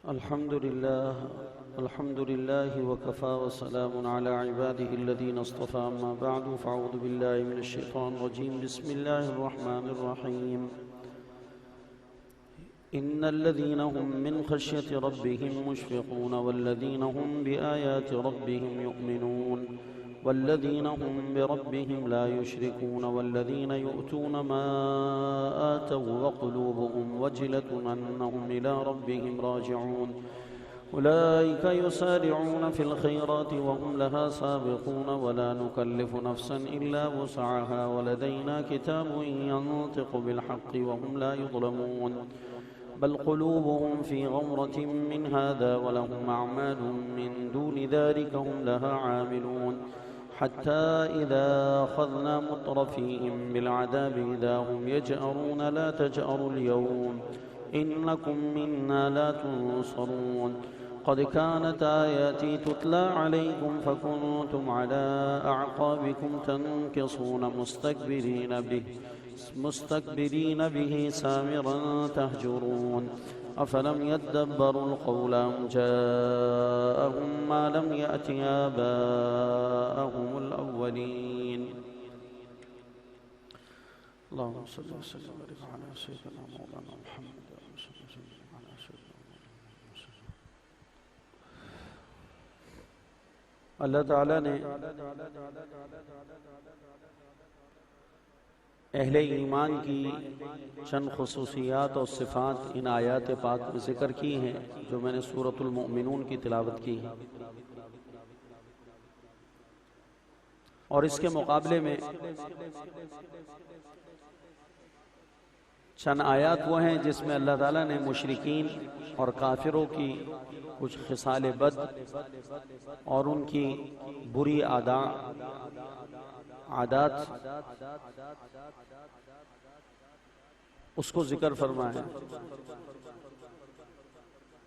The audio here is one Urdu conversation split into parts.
الحمد لله وكفى وسلام على عباده الذين اصطفى. أما بعد فأعوذ بالله من الشيطان الرجيم. بسم الله الرحمن الرحيم. إن الذين هم من خشية ربهم مشفقون والذين هم بآيات ربهم يؤمنون والذين هم بربهم لا يشركون والذين يؤتون ما آتوا وقلوبهم وجلة أنهم إلى ربهم راجعون أولئك يسارعون في الخيرات وهم لها سابقون ولا نكلف نفسا إلا وسعها ولدينا كتاب ينطق بالحق وهم لا يظلمون بل قلوبهم في غمرة من هذا ولهم أعمال من دون ذلك هم لها عاملون حتى إذا أخذنا مترفيهم بالعذاب إذا هم يجأرون لا تجأروا اليوم إنكم منا لا تنصرون قد كانت آياتي تتلى عليكم فكنتم على أعقابكم تنكصون مستكبرين به سامرا تهجرون أفلم يدبروا القول أم جاءهم ما لم يأت آباءهم الأولين. اللهم صل وسلم وبارك على سيدنا مولانا محمد. اللہ تعالیٰ نے اہل ایمان کی چند خصوصیات اور صفات ان آیات پاک میں ذکر کی ہیں جو میں نے سورۃ المؤمنون کی تلاوت کی ہے، اور اس کے مقابلے میں چند آیات وہ ہیں جس میں اللہ تعالیٰ نے مشرکین اور کافروں کی کچھ خصال بد اور ان کی بری عادات اس کو ذکر فرمایا ہے،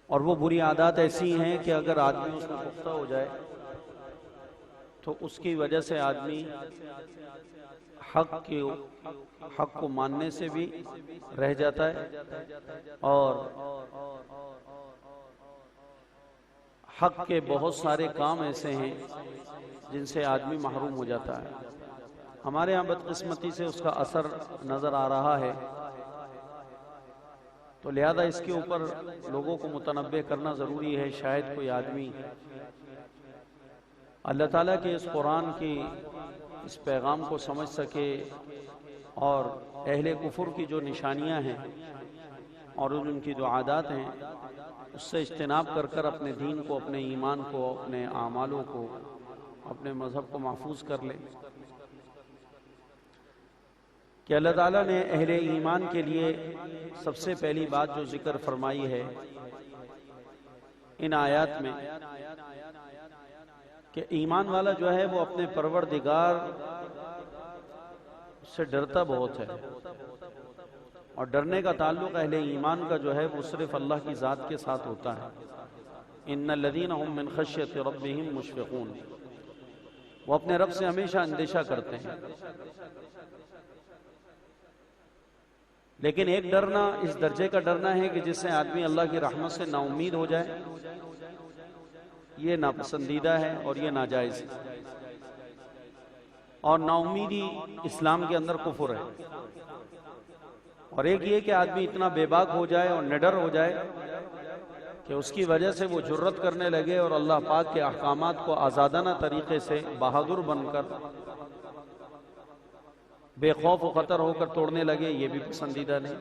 اور وہ بری عادات ایسی ہیں کہ اگر آدمی اس میں پختہ ہو جائے تو اس کی وجہ سے آدمی حق کو ماننے سے بھی رہ جاتا ہے اور حق کے بہت سارے کام ایسے ہیں جن سے آدمی محروم ہو جاتا ہے۔ ہمارے ہاں بدقسمتی سے اس کا اثر نظر آ رہا ہے، تو لہذا اس کے اوپر لوگوں کو متنبہ کرنا ضروری ہے۔ شاید کوئی آدمی اللہ تعالیٰ کے اس قرآن کی اس پیغام کو سمجھ سکے اور اہل کفر کی جو نشانیاں ہیں اور ان کی جو عادات ہیں اس سے اجتناب کر اپنے دین کو، اپنے ایمان کو، اپنے اعمالوں کو، اپنے مذہب کو محفوظ کر لے۔ کہ اللہ تعالیٰ نے اہل ایمان کے لیے سب سے پہلی بات جو ذکر فرمائی ہے ان آیات میں کہ ایمان والا جو ہے وہ اپنے پروردگار سے ڈرتا بہت ہے، اور ڈرنے کا تعلق اہل ایمان کا جو ہے وہ صرف اللہ کی ذات کے ساتھ ہوتا ہے۔ ان الذین هم من خشیۃ ربهم مشفقون، وہ اپنے رب سے ہمیشہ اندیشہ کرتے ہیں۔ لیکن ایک ڈرنا اس درجے کا ڈرنا ہے کہ جس سے آدمی اللہ کی رحمت سے نا امید ہو جائے، یہ ناپسندیدہ ہے اور یہ ناجائز ہے، اور نا امیدی اسلام کے اندر کفر ہے۔ اور ایک یہ کہ آدمی اتنا بے باک ہو جائے اور نڈر ہو جائے کہ اس کی وجہ سے وہ جرت کرنے لگے اور اللہ پاک کے احکامات کو آزادانہ طریقے سے بہادر بن کر بے خوف و خطر ہو کر توڑنے لگے، یہ بھی پسندیدہ نہیں۔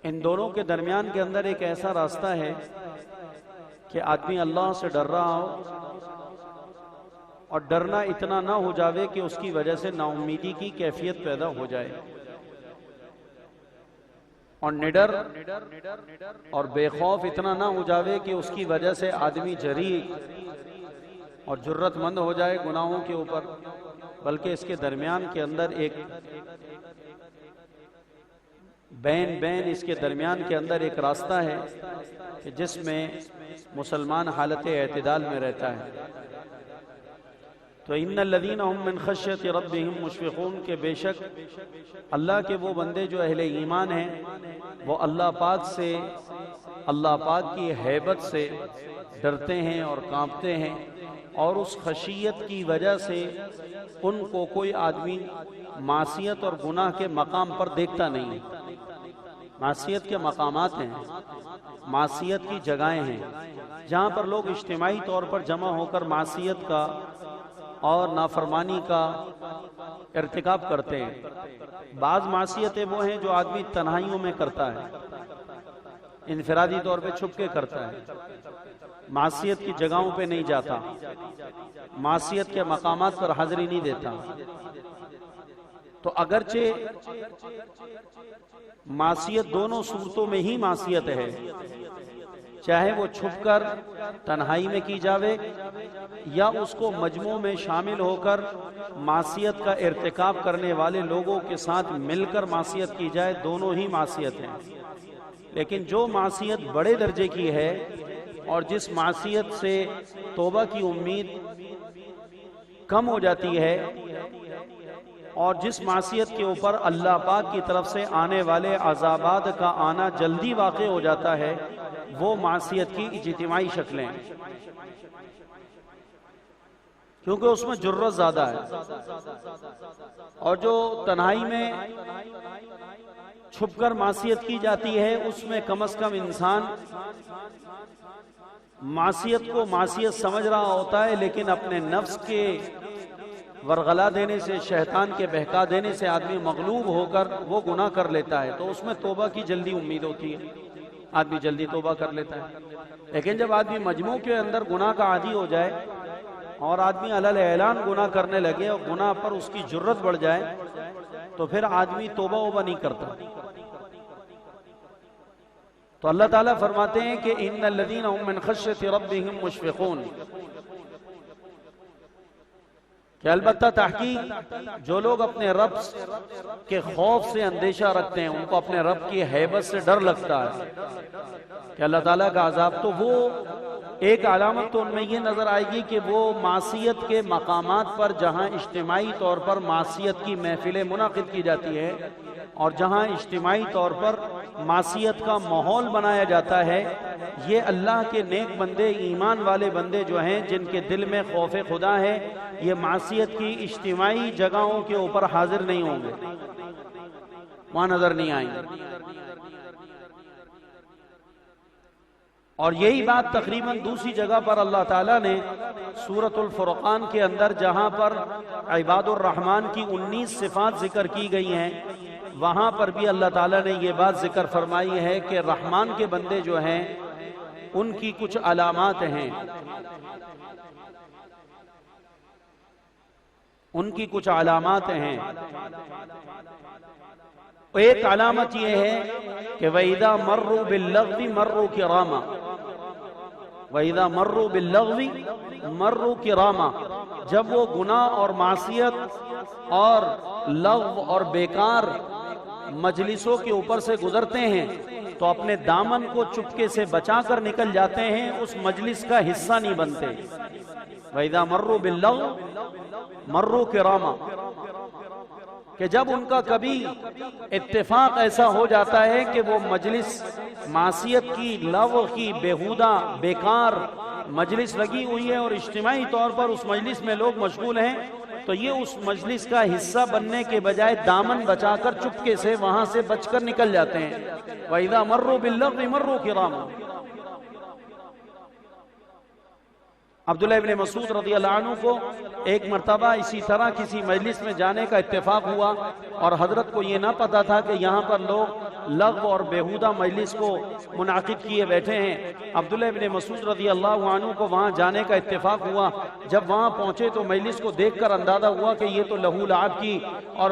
ان دونوں کے درمیان کے اندر ایک ایسا راستہ ہے کہ آدمی اللہ سے ڈر رہا ہو اور ڈرنا اتنا نہ ہو جاوے کہ اس کی وجہ سے نا امیدی کی کیفیت پیدا ہو جائے، اور نڈر اور بے خوف اتنا نہ ہو جاوے کہ اس کی وجہ سے آدمی جری اور جرت مند ہو جائے گناہوں کے اوپر، بلکہ اس کے درمیان کے اندر ایک بین اس کے درمیان کے اندر ایک راستہ ہے کہ جس میں مسلمان حالت اعتدال میں رہتا ہے۔ تو ان الذین هم من خشیت ربهم مشفقون کہ بے شک اللہ کے وہ بندے جو اہل ایمان ہیں وہ اللہ پاک سے، اللہ پاک کی ہیبت سے ڈرتے ہیں اور کانپتے ہیں، اور اس خشیت کی وجہ سے ان کو کوئی آدمی معصیت اور گناہ کے مقام پر دیکھتا نہیں۔ معصیت کے مقامات ہیں، معصیت کی جگہیں ہیں جہاں پر لوگ اجتماعی طور پر جمع ہو کر معصیت کا اور نافرمانی کا ارتکاب کرتے ہیں۔ بعض معصیتیں وہ ہیں جو آدمی تنہائیوں میں کرتا ہے، انفرادی طور پہ چھپ کے کرتا ہے، معصیت کی جگہوں پہ نہیں جاتا، معصیت کے مقامات پر حاضری نہیں دیتا۔ تو اگرچہ معصیت دونوں صورتوں میں ہی معصیت ہے، چاہے وہ چھپ کر تنہائی میں کی جاوے یا اس کو مجموع میں شامل ہو کر معصیت کا ارتکاب کرنے والے لوگوں کے ساتھ مل کر معصیت کی جائے، دونوں ہی معصیت ہیں۔ لیکن جو معصیت بڑے درجے کی ہے اور جس معصیت سے توبہ کی امید کم ہو جاتی ہے اور جس معصیت کے اوپر اللہ پاک کی طرف سے آنے والے عذابات کا آنا جلدی واقع ہو جاتا ہے، وہ معصیت کی اجتماعی شکلیں ہیں، کیونکہ اس میں جرت زیادہ ہے۔ اور جو تنہائی میں چھپ کر معصیت کی جاتی ہے اس میں کم از کم انسان معصیت کو معصیت سمجھ رہا ہوتا ہے، لیکن اپنے نفس کے ورغلا دینے سے، شیطان کے بہکا دینے سے آدمی مغلوب ہو کر وہ گناہ کر لیتا ہے، تو اس میں توبہ کی جلدی امید ہوتی ہے، آدمی جلدی توبہ کر لیتا ہے۔ لیکن جب آدمی مجموع کے اندر گناہ کا عادی ہو جائے اور آدمی علل اعلان گناہ کرنے لگے اور گناہ پر اس کی جرت بڑھ جائے تو پھر آدمی توبہ نہیں کرتا۔ تو اللہ تعالیٰ فرماتے ہیں کہ ان الذین هم من خشیت ربهم مشفقون، کہ البتہ تحقیق جو لوگ اپنے رب کے خوف سے اندیشہ رکھتے ہیں، ان کو اپنے رب کی ہیبت سے ڈر لگتا ہے کہ اللہ تعالیٰ کا عذاب، تو وہ ایک علامت تو ان میں یہ نظر آئے گی کہ وہ معصیت کے مقامات پر جہاں اجتماعی طور پر معصیت کی محفلیں منعقد کی جاتی ہے اور جہاں اجتماعی طور پر معصیت کا ماحول بنایا جاتا ہے، یہ اللہ کے نیک بندے، ایمان والے بندے جو ہیں جن کے دل میں خوف خدا ہے، یہ معصیت کی اجتماعی جگہوں کے اوپر حاضر نہیں ہوں گے، وہاں نظر نہیں آئیں گے۔ اور یہی بات تقریباً دوسری جگہ پر اللہ تعالیٰ نے سورۃ الفرقان کے اندر جہاں پر عباد الرحمن کی 19 صفات ذکر کی گئی ہیں، وہاں پر بھی اللہ تعالیٰ نے یہ بات ذکر فرمائی ہے کہ رحمان کے بندے جو ہیں ان کی کچھ علامات ہیں، ان کی کچھ علامات ہیں۔ ایک علامت یہ ہے کہ وَإِذَا مَرُّوا بِاللَّغْوِ مَرُّوا كِرَامًا، وَإِذَا مَرُّوا بِاللَّغْوِ مَرُّوا كِرَامًا، جب وہ گناہ اور معصیت اور لغو اور بیکار مجلسوں کے اوپر سے گزرتے ہیں تو اپنے دامن کو چپکے سے بچا کر نکل جاتے ہیں، اس مجلس کا حصہ نہیں بنتے۔ وَإِذَا مَرُّوا بِاللَّغْوِ مَرُّوا كِرَامًا، کہ جب ان کا کبھی اتفاق ایسا ہو جاتا ہے کہ وہ مجلس معصیت کی، لغو کی، بیہودہ بیکار مجلس لگی ہوئی ہے اور اجتماعی طور پر اس مجلس میں لوگ مشغول ہیں، تو یہ اس مجلس کا حصہ بننے کے بجائے دامن بچا کر چپکے سے وہاں سے بچ کر نکل جاتے ہیں۔ وَإِذَا مَرُّوا بِاللَّغْوِ مَرُّوا كِرَامًا۔ عبداللہ ابن مسعود رضی اللہ عنہ کو ایک مرتبہ اسی طرح کسی مجلس میں جانے کا اتفاق ہوا اور حضرت کو یہ نہ پتا تھا کہ یہاں پر لوگ لغو اور بیہودہ مجلس کو منعقد کیے بیٹھے ہیں۔ عبداللہ ابن مسعود رضی اللہ عنہ کو وہاں جانے کا اتفاق ہوا، جب وہاں پہنچے تو مجلس کو دیکھ کر اندازہ ہوا کہ یہ تو لہو لعب کی اور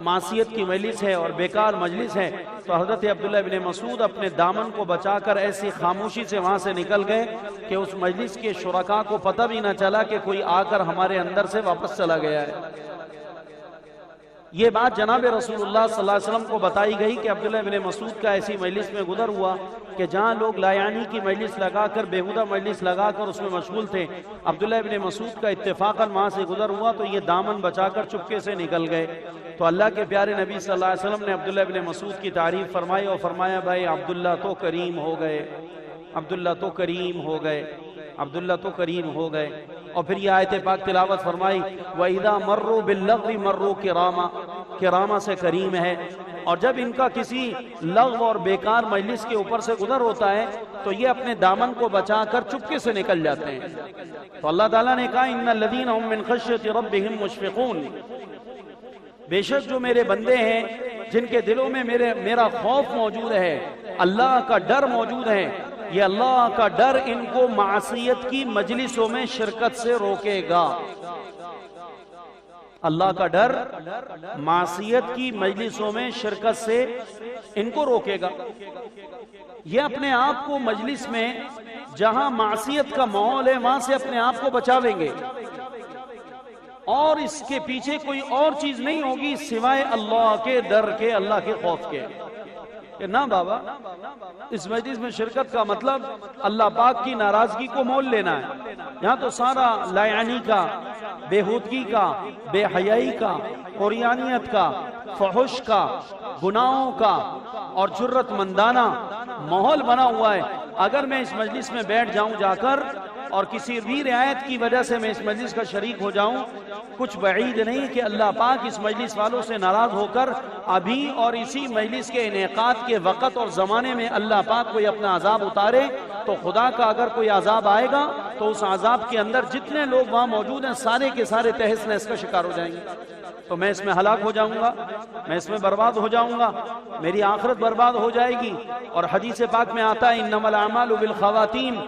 معصیت کی مجلس ہے اور بیکار مجلس ہے، تو حضرت عبداللہ ابن مسعود اپنے دامن کو بچا کر ایسی خاموشی سے وہاں سے نکل گئے کہ اس مجلس کے شرکاء کو پتہ بھی نہ چلا کہ کوئی آ کر ہمارے اندر سے واپس چلا گیا ہے۔ یہ بات جناب رسول اللہ صلی اللہ علیہ وسلم کو بتائی گئی کہ عبداللہ بن مسعود کا ایسی مجلس میں گزر ہوا کہ جہاں لوگ لایانی کی مجلس لگا کر بےہودہ مجلس لگا کر اس میں مشغول تھے، عبداللہ بن مسعود کا اتفاقاً وہاں سے گزر ہوا تو یہ دامن بچا کر چپکے سے نکل گئے۔ تو اللہ کے پیارے نبی صلی اللہ علیہ وسلم نے عبداللہ بن مسعود کی تعریف فرمائی اور فرمایا بھائی عبداللہ تو کریم ہو گئے، عبداللہ تو کریم ہو گئے، عبداللہ تو کریم ہو گئے۔ اور پھر یہ آیت پاک تلاوت فرمائی وَإِذَا مَرُّوا بِاللَّغْوِ مَرُّوا كِرَامًا، کرامہ سے کریم ہے، اور جب ان کا کسی لغو اور بیکار مجلس کے اوپر سے گزر ہوتا ہے تو یہ اپنے دامن کو بچا کر چپکے سے نکل جاتے ہیں۔ تو اللہ تعالیٰ نے کہا اِنَّ الَّذِينَ هُم مِّن خَشْيَةِ رَبِّهِم مُشْفِقُونَ، بے شک جو میرے بندے ہیں جن کے دلوں میں میرا خوف موجود ہے، اللہ کا ڈر موجود ہے، یہ اللہ کا ڈر ان کو معصیت کی مجلسوں میں شرکت سے روکے گا۔ اللہ کا ڈر معصیت کی مجلسوں میں شرکت سے ان کو روکے گا۔ یہ اپنے آپ کو مجلس میں جہاں معصیت کا ماحول ہے وہاں سے اپنے آپ کو بچاویں گے، اور اس کے پیچھے کوئی اور چیز نہیں ہوگی سوائے اللہ کے ڈر کے، اللہ کے خوف کے کہ نہ بابا اس مجلس میں شرکت کا مطلب اللہ پاک کی ناراضگی کو مول لینا ہے۔ یہاں تو سارا لایانی کا، بےہودگی کا، بے حیائی کا، عریانیت کا، فحش کا، گناہوں کا اور جرت مندانہ ماحول بنا ہوا ہے۔ اگر میں اس مجلس میں بیٹھ جاؤں جا کر اور کسی بھی رعایت کی وجہ سے میں اس مجلس کا شریک ہو جاؤں، کچھ بعید نہیں کہ اللہ پاک اس مجلس والوں سے ناراض ہو کر ابھی اور اسی مجلس کے انعقاد کے وقت اور زمانے میں اللہ پاک کوئی اپنا عذاب اتارے تو خدا کا اگر کوئی عذاب آئے گا تو اس عذاب کے اندر جتنے لوگ وہاں موجود ہیں سارے کے سارے تہس نہس کا شکار ہو جائیں گے، تو میں اس میں ہلاک ہو جاؤں گا، میں اس میں برباد ہو جاؤں گا، میری آخرت برباد ہو جائے گی۔ اور حدیث پاک میں آتا ہے انما الاعمال بالخواتیم،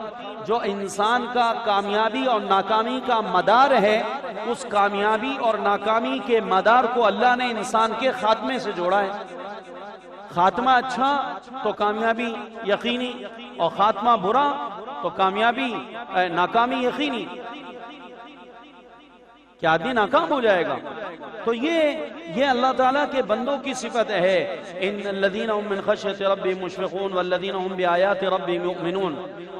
جو انسان کا کامیابی اور ناکامی کا مدار ہے، اس کامیابی اور ناکامی کے مدار کو اللہ نے انسان کے خاتمے سے جوڑا ہے۔ خاتمہ اچھا تو کامیابی یقینی، اور خاتمہ برا تو ناکامی یقینی، کہ آدمی ناکام ہو جائے گا۔ تو یہ اللہ تعالیٰ کے بندوں کی صفت ہے، ان الذین هم من خشیۃ ربهم مشفقون والذین هم بآیات ربهم یؤمنون۔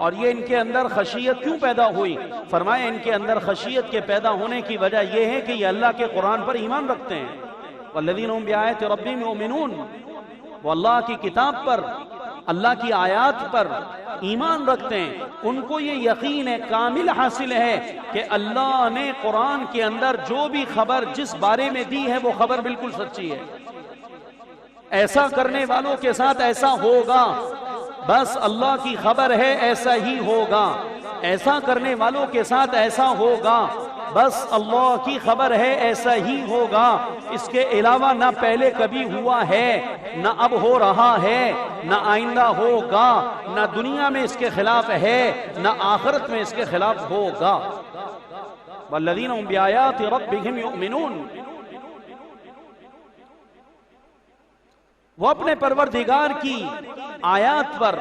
اور یہ ان کے اندر خشیت کیوں پیدا ہوئی؟ فرمایا ان کے اندر خشیت کے پیدا ہونے کی وجہ یہ ہے کہ یہ اللہ کے قرآن پر ایمان رکھتے ہیں۔ والذین هم بآیات ربهم یؤمنون، وہ اللہ کی کتاب پر، اللہ کی آیات پر ایمان رکھتے ہیں، ان کو یہ یقین ہے، کامل حاصل ہے کہ اللہ نے قرآن کے اندر جو بھی خبر جس بارے میں دی ہے وہ خبر بالکل سچی ہے، ایسا کرنے والوں کے ساتھ ایسا ہوگا، بس اللہ کی خبر ہے ایسا ہی ہوگا، ایسا کرنے والوں کے ساتھ ایسا ہوگا، بس اللہ کی خبر ہے ایسا ہی ہوگا، اس کے علاوہ نہ پہلے کبھی ہوا ہے، نہ اب ہو رہا ہے، نہ آئندہ ہوگا، نہ دنیا میں اس کے خلاف ہے، نہ آخرت میں اس کے خلاف ہوگا۔ والذین هم بآیات ربهم یؤمنون، وہ اپنے پروردگار کی آیات پر،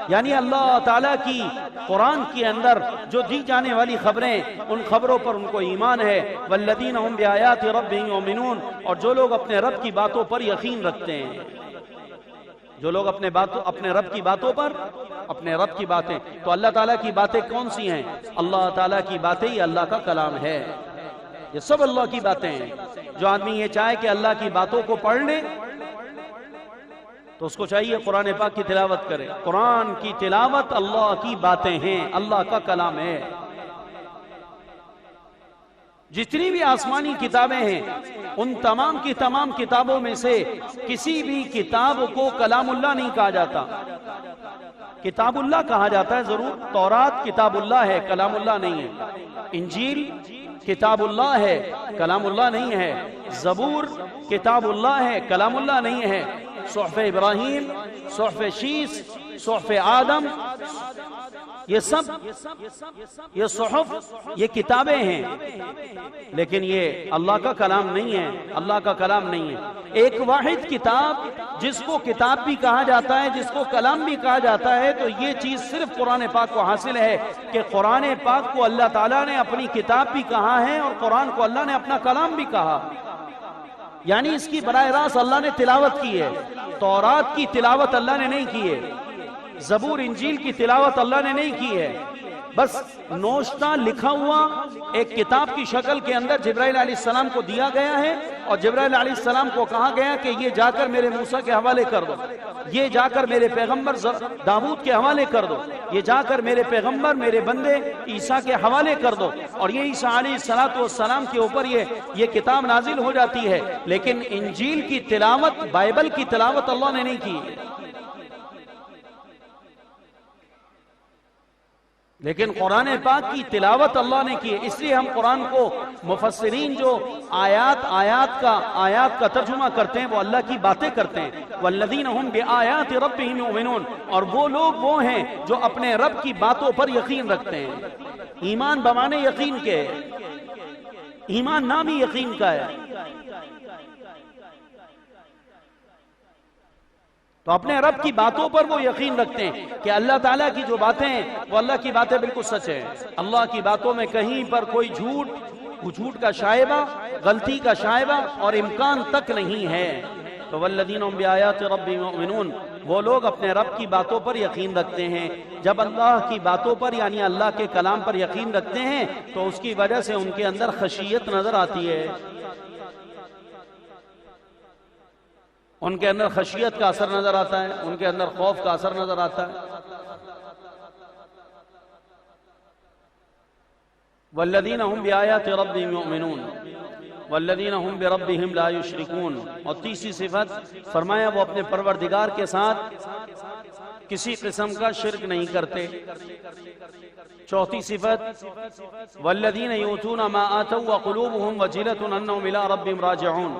یعنی اللہ تعالیٰ کی قرآن کے اندر جو دی جانے والی خبریں، ان خبروں پر ان کو ایمان ہے۔ والذین هم بآیات ربهم یؤمنون، اور جو لوگ اپنے رب کی باتوں پر یقین رکھتے ہیں، جو لوگ اپنے رب کی باتوں پر، اپنے رب کی باتیں، تو اللہ تعالیٰ کی باتیں کون سی ہیں؟ اللہ تعالیٰ کی باتیں ہی اللہ کا کلام ہے، یہ سب اللہ کی باتیں ہیں۔ جو آدمی یہ چاہے کہ اللہ کی باتوں کو پڑھ لے تو اس کو چاہیے قرآن پاک کی تلاوت کرے۔ قرآن کی تلاوت اللہ کی باتیں ہیں، اللہ کا کلام ہے۔ جتنی بھی آسمانی کتابیں ہیں ان تمام کی تمام کتابوں میں سے کسی بھی کتاب کو کلام اللہ نہیں کہا جاتا۔ کتاب اللہ کہا جاتا ہے ضرور، تورات کتاب اللہ ہے، کلام اللہ نہیں ہے۔ انجیل کتاب اللہ ہے، کلام اللہ نہیں ہے۔ زبور کتاب اللہ ہے، کلام اللہ نہیں ہے۔ صحف ابراہیم، صحف شیس، صحف آدم، یہ سب یہ صحف یہ کتابیں ہیں، لیکن یہ اللہ کا کلام نہیں ہے، اللہ کا کلام نہیں ہے۔ ایک واحد کتاب جس کو کتاب بھی کہا جاتا ہے، جس کو کلام بھی کہا جاتا ہے، تو یہ چیز صرف قرآن پاک کو حاصل ہے کہ قرآن پاک کو اللہ تعالیٰ نے اپنی کتاب بھی کہا ہے اور قرآن کو اللہ نے اپنا کلام بھی کہا۔ یعنی اس کی براہ راست اللہ نے تلاوت کی ہے. تورات کی تلاوت اللہ نے نہیں کی ہے، زبور انجیل کی تلاوت اللہ نے نہیں کی ہے، بس نوشتہ لکھا ہوا ایک کتاب کی شکل کے اندر جبرائیل علیہ السلام کو دیا گیا ہے، اور جبرائیل علیہ السلام کو کہا گیا کہ یہ جا کر میرے موسیٰ کے حوالے کر دو، یہ جا کر میرے پیغمبر داؤد کے حوالے کر دو، یہ جا کر میرے پیغمبر میرے بندے عیسیٰ کے حوالے کر دو. اور یہ عیسیٰ علیہ السلام کے اوپر یہ کتاب نازل ہو جاتی ہے. لیکن انجیل کی تلاوت، بائبل کی تلاوت اللہ نے نہیں کی. لیکن قرآن پاک کی تلاوت اللہ نے کی ہے. اس لیے ہم قرآن کو مفسرین جو آیات کا ترجمہ کرتے ہیں وہ اللہ کی باتیں کرتے ہیں. والذین هم بآیات ربهم یؤمنون، اور وہ لوگ وہ ہیں جو اپنے رب کی باتوں پر یقین رکھتے ہیں. ایمان بمانے یقین کے، ایمان نام ہی یقین کا ہے. تو اپنے رب کی باتوں پر وہ یقین رکھتے ہیں کہ اللہ تعالیٰ کی جو باتیں ہیں وہ اللہ کی باتیں بالکل سچ ہیں. اللہ کی باتوں میں کہیں پر کوئی جھوٹ کا شائبہ، غلطی کا شائبہ اور امکان تک نہیں ہے. تو والذین هم بآیات ربهم یؤمنون، وہ لوگ اپنے رب کی باتوں پر یقین رکھتے ہیں. جب اللہ کی باتوں پر یعنی اللہ کے کلام پر یقین رکھتے ہیں تو اس کی وجہ سے ان کے اندر خشیت نظر آتی ہے، ان کے اندر خشیت کا اثر نظر آتا ہے، ان کے اندر خوف کا اثر نظر آتا ہے. والذین هم بآیات ربهم یؤمنون والذین هم بربهم لا یشرکون. اور تیسری صفت فرمایا وہ اپنے پروردگار کے ساتھ کسی قسم کا شرک نہیں کرتے. چوتھی صفت والذین یؤتون ما آتوا وقلوبهم وجلة انهم الی ربهم راجعون،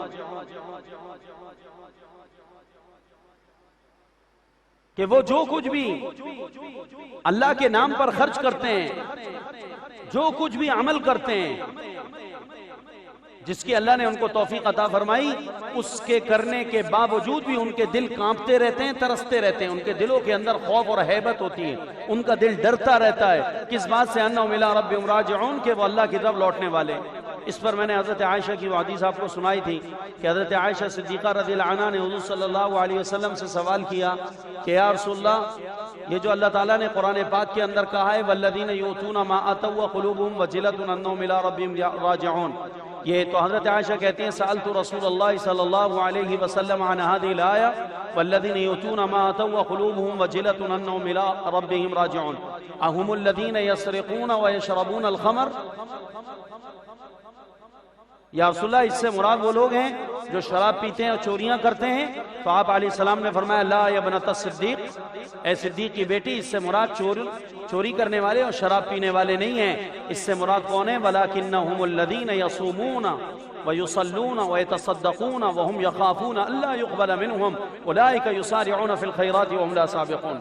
کہ وہ جو کچھ بھی اللہ کے نام پر خرچ کرتے ہیں، جو کچھ بھی عمل کرتے ہیں جس کی اللہ نے ان کو توفیق عطا فرمائی، اس کے کرنے کے باوجود بھی ان کے دل کانپتے رہتے ہیں، ترستے رہتے ہیں. ان کے دلوں کے اندر خوف اور ہیبت ہوتی ہے، ان کا دل ڈرتا رہتا ہے. کس بات سے؟ انہم الی ربہم راجعون، کہ وہ اللہ کی طرف لوٹنے والے. اس پر میں نے حضرت عائشہ کی وہ حدیث آپ کو سنائی تھی کہ حضرت عائشہ صدیقہ رضی اللہ عنہ نے حضور صلی اللہ علیہ وسلم سے سوال کیا کہ یا رسول اللہ، یہ جو اللہ تعالیٰ نے قرآن پاک کے اندر کہا ہے والذین یؤتون ما آتوا وقلوبهم وجلة انہم الی ربہم راجعون، یہ تو حضرت عائشہ کہتی ہیں سألت رسول اللہ صلی اللہ علیہ وسلم عن هذه الآیہ والذین یؤتون ما آتوا وقلوبهم وجلة انہم الی ربہم راجعون اهم الذین یسرقون ویشربون الخمر. یا رسول اللہ، اس سے مراد وہ لوگ ہیں جو شراب پیتے ہیں اور چوریاں کرتے ہیں. تو آپ علیہ السلام نے فرمایا لا یا ابنۃ الصدیق، اے صدیق کی بیٹی، اس سے مراد چوری کرنے والے اور شراب پینے والے نہیں ہیں. اس سے مراد کون ہے؟ وَلَكِنَّهُمُ الَّذِينَ يَصُومُونَ وَيُصَلُّونَ وَيَتَصَدَّقُونَ وَهُمْ يَخَافُونَ أَلَّا يُقْبَلَ مِنْهُمْ أُولَٰئِكَ يُسَارِعُونَ فِي الْخَيْرَاتِ وَهُمْ لَا سَابِقُونَ.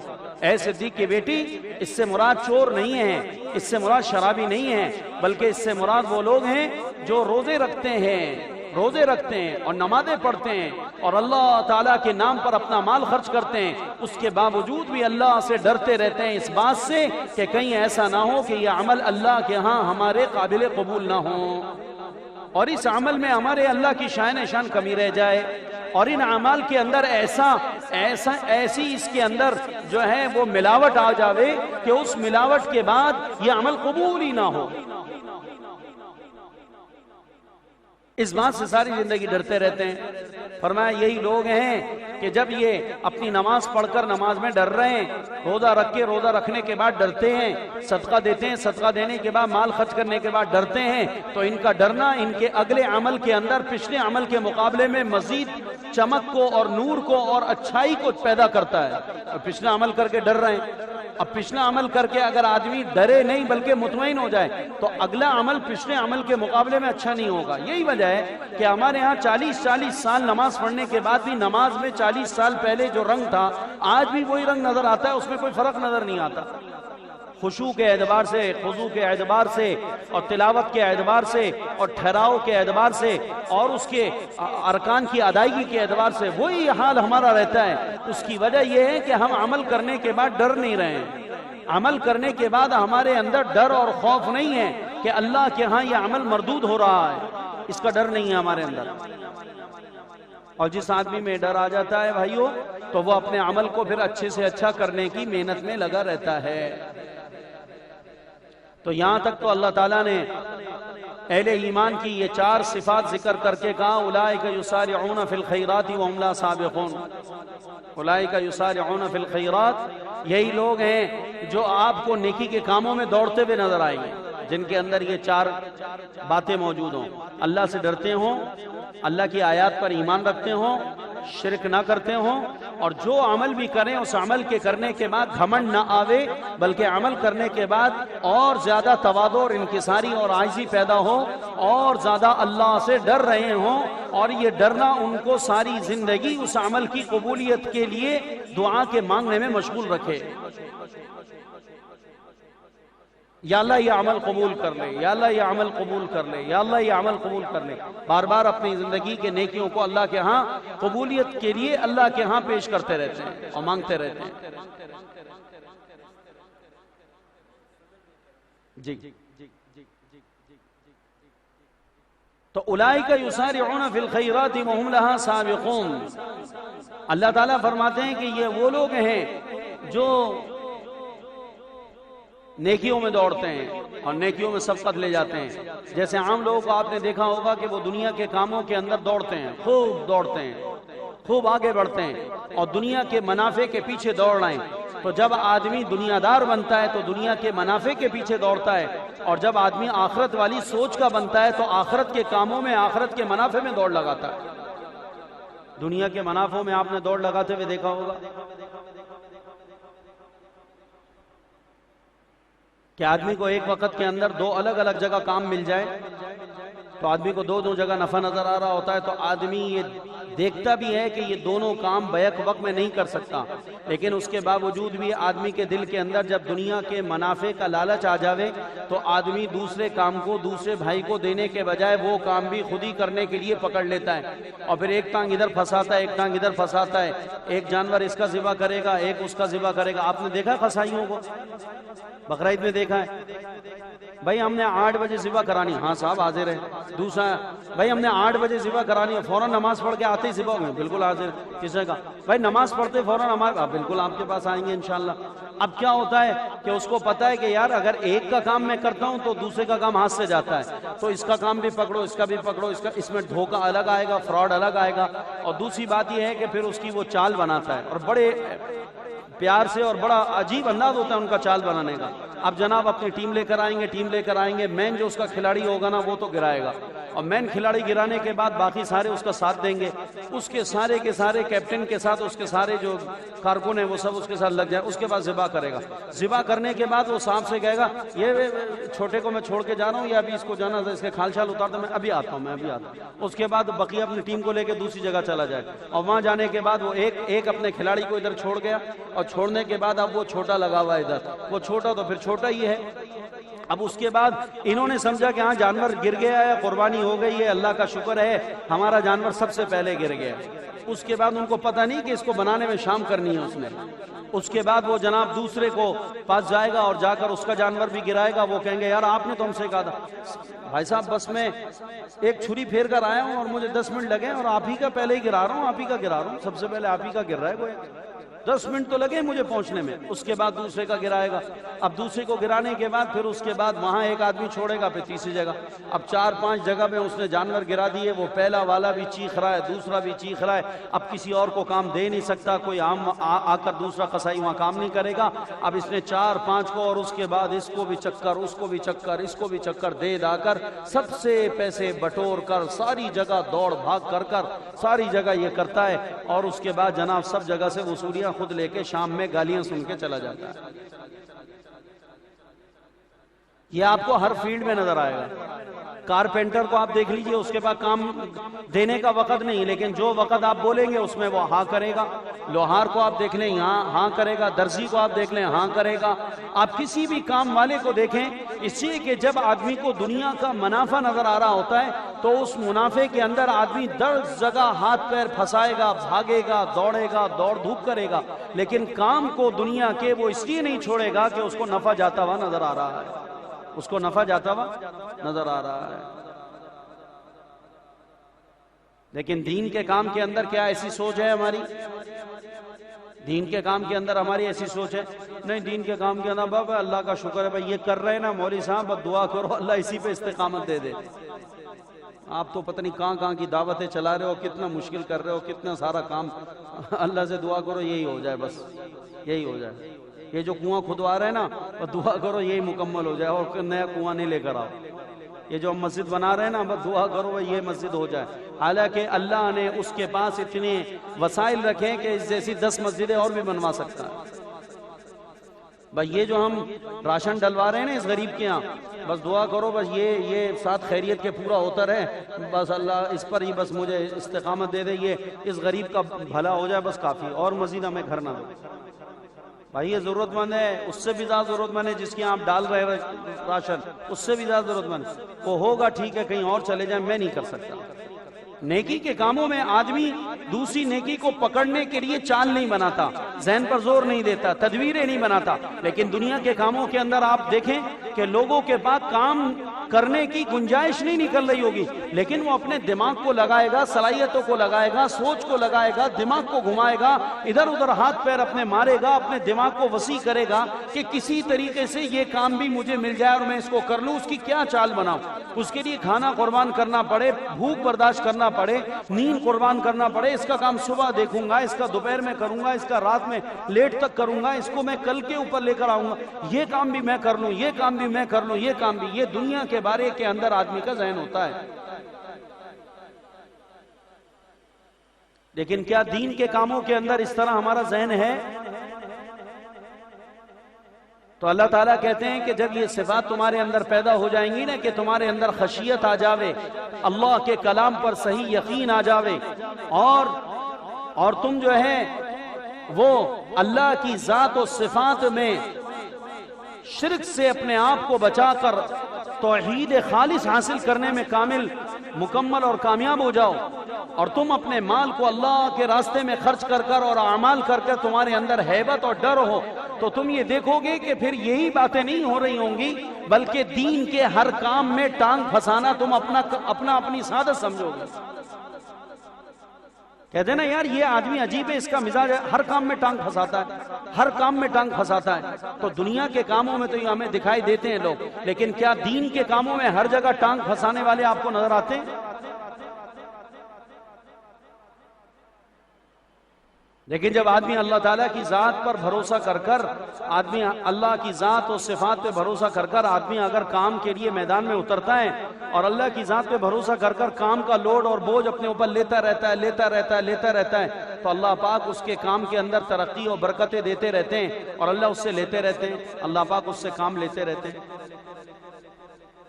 اے صدیق کی بیٹی، اس سے مراد چور نہیں ہیں، اس سے مراد شرابی نہیں ہیں، بلکہ اس سے مراد وہ لوگ ہیں جو روزے رکھتے ہیں اور نمازیں پڑھتے ہیں اور اللہ تعالیٰ کے نام پر اپنا مال خرچ کرتے ہیں. اس کے باوجود بھی اللہ سے ڈرتے رہتے ہیں اس بات سے کہ کہیں ایسا نہ ہو کہ یہ عمل اللہ کے ہاں ہمارے قابل قبول نہ ہو، اور اس عمل میں ہمارے اللہ کی شان کمی رہ جائے، اور ان اعمال کے اندر ایسی اس کے اندر جو ہے وہ ملاوٹ آ جاوے کہ اس ملاوٹ کے بعد یہ عمل قبول ہی نہ ہو. اس بات سے ساری زندگی ڈرتے رہتے ہیں. فرمایا یہی لوگ ہیں کہ جب یہ اپنی نماز پڑھ کر نماز میں ڈر رہے ہیں، روزہ رکھ کے روزہ رکھنے کے بعد ڈرتے ہیں، صدقہ دیتے ہیں، صدقہ دینے کے بعد مال خرچ کرنے کے بعد ڈرتے ہیں، تو ان کا ڈرنا ان کے اگلے عمل کے اندر پچھلے عمل کے مقابلے میں مزید چمک کو اور نور کو اور اچھائی کو پیدا کرتا ہے. اور پچھلا عمل کر کے ڈر رہے ہیں، اب پچھلا عمل کر کے اگر آدمی ڈرے نہیں بلکہ مطمئن ہو جائے تو اگلا عمل پچھلے عمل کے مقابلے میں اچھا نہیں ہوگا. یہی وجہ ہے کہ ہمارے ہاں 40 سال نماز پڑھنے کے بعد بھی نماز میں 40 سال پہلے جو رنگ تھا آج بھی وہی رنگ نظر آتا ہے، اس میں کوئی فرق نظر نہیں آتا. خشوع کے اعتبار سے، خضوع کے اعتبار سے، اور تلاوت کے اعتبار سے، اور ٹھہراؤ کے اعتبار سے، اور اس کے ارکان کی ادائیگی کے اعتبار سے وہی حال ہمارا رہتا ہے. اس کی وجہ یہ ہے کہ ہم عمل کرنے کے بعد ڈر نہیں رہے ہیں. عمل کرنے کے بعد ہمارے اندر ڈر اور خوف نہیں ہے کہ اللہ کے ہاں یہ عمل مردود ہو رہا ہے، اس کا ڈر نہیں ہے ہمارے اندر. اور جس آدمی میں ڈر آ جاتا ہے بھائیو تو وہ اپنے عمل کو پھر اچھے سے اچھا کرنے کی محنت میں لگا رہتا ہے۔ تو یہاں تک تو اللہ تعالیٰ نے اہل ایمان کی یہ 4 صفات ذکر کر کے کہا اولئک یسارعون فی الخیرات وہم لا سابقون، اولئک یسارعون فی الخیرات، یہی لوگ ہیں جو آپ کو نیکی کے کاموں میں دوڑتے ہوئے نظر آئیں گے، جن کے اندر یہ 4 باتیں موجود ہوں، اللہ سے ڈرتے ہوں، اللہ کی آیات پر ایمان رکھتے ہوں، شرک نہ کرتے ہوں، اور جو عمل بھی کریں اس عمل کے کرنے کے بعد گھمنڈ نہ آوے، بلکہ عمل کرنے کے بعد اور زیادہ تواضع اور انکساری اور عاجزی پیدا ہو، اور زیادہ اللہ سے ڈر رہے ہوں، اور یہ ڈرنا ان کو ساری زندگی اس عمل کی قبولیت کے لیے دعا کے مانگنے میں مشغول رکھے۔ یا اللہ یہ عمل قبول کر لے، یا اللہ یہ عمل قبول کر لے، یا اللہ یہ عمل قبول کر لے، بار بار اپنی زندگی کے نیکیوں کو اللہ کے ہاں قبولیت کے لیے اللہ کے ہاں پیش کرتے رہتے ہیں اور مانگتے رہتے ہیں۔ جی تو اولئک یسارعون فی الخیرات وہم لہا سابقون، اللہ تعالیٰ فرماتے ہیں کہ یہ وہ لوگ ہیں جو نیکیوں میں دوڑتے ہیں اور نیکیوں میں سبقت لے جاتے ہیں۔ جیسے عام لوگوں کو آپ نے دیکھا ہوگا کہ وہ دنیا کے کاموں کے اندر دوڑتے ہیں، خوب دوڑتے ہیں، خوب آگے بڑھتے ہیں اور دنیا کے منافع کے پیچھے دوڑ رہے ہیں۔ تو جب آدمی دنیا دار بنتا ہے تو دنیا کے منافع کے پیچھے دوڑتا ہے، اور جب آدمی آخرت والی سوچ کا بنتا ہے تو آخرت کے کاموں میں، آخرت کے منافع میں دوڑ لگاتا ہے۔ دنیا کے منافعوں میں آپ نے دوڑ لگاتے ہوئے دیکھا ہوگا کہ آدمی کو ایک وقت کے اندر 2 الگ الگ جگہ کام مل جائے تو آدمی کو 2 جگہ نفع نظر آ رہا ہوتا ہے، تو آدمی یہ دیکھتا بھی ہے کہ یہ دونوں کام بیک وقت میں نہیں کر سکتا، لیکن اس کے باوجود بھی آدمی کے دل کے اندر جب دنیا کے منافع کا لالچ آ جاوے تو آدمی دوسرے کام کو دوسرے بھائی کو دینے کے بجائے وہ کام بھی خود ہی کرنے کے لیے پکڑ لیتا ہے، اور پھر ایک ٹانگ ادھر پھنساتا ہے، ایک ٹانگ ادھر پھنساتا ہے، ایک جانور اس کا ذبح کرے گا، ایک اس کا ذبح کرے گا۔ آپ نے دیکھا قصائیوں کو؟ بقرعید میں دیکھا ہے بھائی ہم نے 8 بجے ذبح کرانی، ہاں صاحب حاضر ہے۔ دوسرا بھائی ہم نے 8 بجے ذبح کرانی ہے، فوراً نماز پڑھ کے آتے ہی ذبح ہوئے، بالکل حاضر۔ کس نے کہا بھائی نماز پڑھتے فوراً ہمارے، بالکل آپ کے پاس آئیں گے انشاءاللہ۔ اب کیا ہوتا ہے کہ اس کو پتا ہے کہ یار اگر ایک کا کام میں کرتا ہوں تو دوسرے کا کام ہاتھ سے جاتا ہے، تو اس کا کام بھی پکڑو، اس کا بھی پکڑو، اس میں دھوکہ الگ آئے گا، فراڈ الگ آئے گا، اور دوسری بات یہ ہے کہ پھر اس کی وہ چال بناتا ہے، اور بڑے پیار سے اور بڑا عجیب انداز ہوتا ہے ان کا چال بنانے کا۔ اب جناب اپنی ٹیم لے کر آئیں گے، مین جو اس کا کھلاڑی ہوگا نا وہ تو گرائے گا، اور مین کھلاڑی گرانے کے بعد باقی سارے اس کا ساتھ دیں گے، اس کے سارے کیپٹن کے ساتھ اس کے سارے جو کارکن ہیں وہ سب اس کے ساتھ لگ جائیں، اس کے بعد ذبح کرے گا۔ ذبح کرنے کے بعد وہ صاحب سے کہے گا یہ چھوٹے کو میں چھوڑ کے جا رہا ہوں، یا ابھی اس کو جانا ہے، اس کے کھال شال اتار دو، میں ابھی آتا ہوں۔ اس کے بعد بقیہ اپنی ٹیم کو لے کے دوسری جگہ چلا جائے، اور وہاں جانے کے بعد وہ ایک اپنے کھلاڑی کو ادھر چھوڑ گیا، اور چھوڑنے کے بعد اب وہ چھوٹا لگا ہوا ہے ادھر، وہ چھوٹا تو پھر چھوٹا ہی ہے۔ اب اس کے بعد انہوں نے سمجھا کہ ہاں جانور گر گیا ہے، قربانی ہو گئی ہے، اللہ کا شکر ہے ہمارا جانور سب سے پہلے گر گیا۔ اس کے بعد ان کو پتہ نہیں کہ اس کو بنانے میں شام کرنی ہے اس نے۔ اس کے بعد وہ جناب دوسرے کو پاس جائے گا اور جا کر اس کا جانور بھی گرائے گا، وہ کہیں گے یار آپ نے تو ہم سے کہا تھا بھائی صاحب بس میں ایک چھری پھیر کر آیا ہوں اور مجھے 10 منٹ لگے اور آپ ہی کا پہلے ہی گرا رہا ہوں، آپ ہی کا گرا رہا ہوں، سب سے پہلے آپ ہی کا گر رہا ہے کوئی، 10 منٹ تو لگے مجھے پہنچنے میں۔ اس کے بعد دوسرے کا گرائے گا، اب دوسرے کو گرانے کے بعد پھر اس کے بعد وہاں ایک آدمی چھوڑے گا، پھر تیسری جگہ، اب 4-5 جگہ میں اس نے جانور گرا دیے، وہ پہلا والا بھی چیخ رہا ہے، دوسرا بھی چیخ رہا ہے، اب کسی اور کو کام دے نہیں سکتا، کوئی عام آ کر دوسرا قصائی وہاں کام نہیں کرے گا، اب اس نے 4-5 کو، اور اس کے بعد اس کو بھی چکر، اس کو بھی چکر، اس کو بھی چکر دے دا کر سب سے پیسے بٹور کر ساری جگہ دوڑ بھاگ کر ساری جگہ یہ کرتا ہے، اور اس کے بعد جناب سب جگہ سے وصولیاں خود لے کے شام میں گالیاں سن کے چلا جاتا ہے۔ یہ آپ کو ہر فیلڈ میں نظر آئے گا۔ کارپینٹر کو آپ دیکھ لیجئے، اس کے پاس کام دینے کا وقت نہیں، لیکن جو وقت آپ بولیں گے اس میں وہ ہاں کرے گا۔ لوہار کو آپ دیکھ لیں ہاں کرے گا، درزی کو آپ دیکھ لیں ہاں کرے گا۔ آپ کسی بھی کام والے کو دیکھیں، اس لیے کہ جب آدمی کو دنیا کا منافع نظر آ رہا ہوتا ہے تو اس منافع کے اندر آدمی 10 جگہ ہاتھ پیر پھنسائے گا، بھاگے گا، دوڑے گا، دوڑ دھوپ کرے گا، لیکن کام کو دنیا کے وہ اس لیے نہیں چھوڑے گا کہ اس کو نفع جاتا ہوا نظر آ رہا ہے، اس کو نفع جاتا ہوا نظر آ رہا ہے۔ لیکن دین کے کام کے اندر کیا ایسی سوچ ہے ہماری؟ دین کے کام کے اندر ہماری ایسی سوچ ہے نہیں، دین کے کام کے اندر بابا اللہ کا شکر ہے بھائی یہ کر رہے ہیں نا مولوی صاحب، اب دعا کرو اللہ اسی پہ استقامت دے دے۔ آپ تو پتہ نہیں کہاں کہاں کی دعوتیں چلا رہے ہو، کتنا مشکل کر رہے ہو، کتنا سارا کام، اللہ سے دعا کرو یہی ہو جائے، بس یہی ہو جائے۔ یہ جو کنواں کھدوا رہے ہیں نا، دعا کرو یہی مکمل ہو جائے اور نیا کنواں نہیں لے کر آؤ۔ یہ جو ہم مسجد بنا رہے ہیں نا، بس دعا کرو یہ مسجد ہو جائے۔ حالانکہ اللہ نے اس کے پاس اتنے وسائل رکھے کہ اس جیسی 10 مسجدیں اور بھی بنوا سکتا ہے۔ بس یہ جو ہم راشن ڈلوا رہے ہیں نا اس غریب کے ہاں، بس دعا کرو بس یہ ساتھ خیریت کے پورا ہوتا رہے، بس اللہ اس پر ہی بس مجھے استقامت دے دے، یہ اس غریب کا بھلا ہو جائے بس کافی، اور مزید ہمیں گھر نہ دو۔ بھائی یہ ضرورت مند ہے، اس سے بھی زیادہ ضرورت مند ہے جس کی آپ ڈال رہے راشن، اس سے بھی زیادہ ضرورت مند وہ ہوگا، ٹھیک ہے کہیں اور چلے جائیں، میں نہیں کر سکتا۔ نیکی کے کاموں میں آدمی دوسری نیکی کو پکڑنے کے لیے چال نہیں بناتا، ذہن پر زور نہیں دیتا، تدبیریں نہیں بناتا، لیکن دنیا کے کاموں کے اندر آپ دیکھیں کہ لوگوں کے پاس کام کرنے کی گنجائش نہیں نکل رہی ہوگی، لیکن وہ اپنے دماغ کو لگائے گا، صلاحیتوں کو لگائے گا، سوچ کو لگائے گا، دماغ کو گھمائے گا، ادھر ادھر ہاتھ پیر اپنے مارے گا، اپنے دماغ کو وسیع کرے گا کہ کسی طریقے سے یہ کام بھی مجھے مل جائے اور میں اس کو کر لوں۔ اس کی کیا چال بناؤں؟ اس کے لیے کھانا قربان کرنا پڑے، بھوک برداشت کرنا پڑے، نیند قربان کرنا پڑے، اس کا کام صبح دیکھوں گا، اس کا دوپہر میں کروں گا، اس کا رات میں لیٹ تک کروں گا، اس کو میں کل کے اوپر لے کر آؤں گا، یہ کام بھی میں کر لوں، یہ کام بھی میں کر لوں، یہ کام بھی۔ یہ دنیا کے بارے کے اندر آدمی کا ذہن ہوتا ہے، لیکن کیا دین کے کاموں کے اندر اس طرح ہمارا ذہن ہے؟ تو اللہ تعالیٰ کہتے ہیں کہ جب یہ صفات تمہارے اندر پیدا ہو جائیں گی نا، کہ تمہارے اندر خشیت آ جاوے، اللہ کے کلام پر صحیح یقین آ جاوے، اور تم جو ہے وہ اللہ کی ذات و صفات میں شرک سے اپنے آپ کو بچا کر توحید خالص حاصل کرنے میں کامل، مکمل اور کامیاب ہو جاؤ، اور تم اپنے مال کو اللہ کے راستے میں خرچ کر کر اور اعمال کر کر تمہارے اندر ہیبت اور ڈر ہو، تو تم یہ دیکھو گے کہ پھر یہی باتیں نہیں ہو رہی ہوں گی، بلکہ دین کے ہر کام میں ٹانگ پھنسانا تم اپنی سعادت سمجھو گے۔ کہتے ہیں نا یار یہ آدمی عجیب ہے، اس کا مزاج ہے، ہر کام میں ٹانگ پھنساتا ہے، ہر کام میں ٹانگ پھنساتا ہے۔ تو دنیا کے کاموں میں تو یہ ہمیں دکھائی دیتے ہیں لوگ، لیکن کیا دین کے کاموں میں ہر جگہ ٹانگ پھنسانے والے آپ کو نظر آتے ہیں؟ لیکن جب آدمی اللہ تعالیٰ کی ذات پر بھروسہ کر کر، آدمی اللہ کی ذات و صفات پہ بھروسہ کر کر آدمی اگر کام کے لیے میدان میں اترتا ہے اور اللہ کی ذات پہ بھروسہ کر کر کام کا لوڈ اور بوجھ اپنے اوپر لیتا رہتا ہے تو اللہ پاک اس کے کام کے اندر ترقی اور برکتیں دیتے رہتے ہیں، اور اللہ اس سے لیتے رہتے ہیں، اللہ پاک اس سے کام لیتے رہتے ہیں۔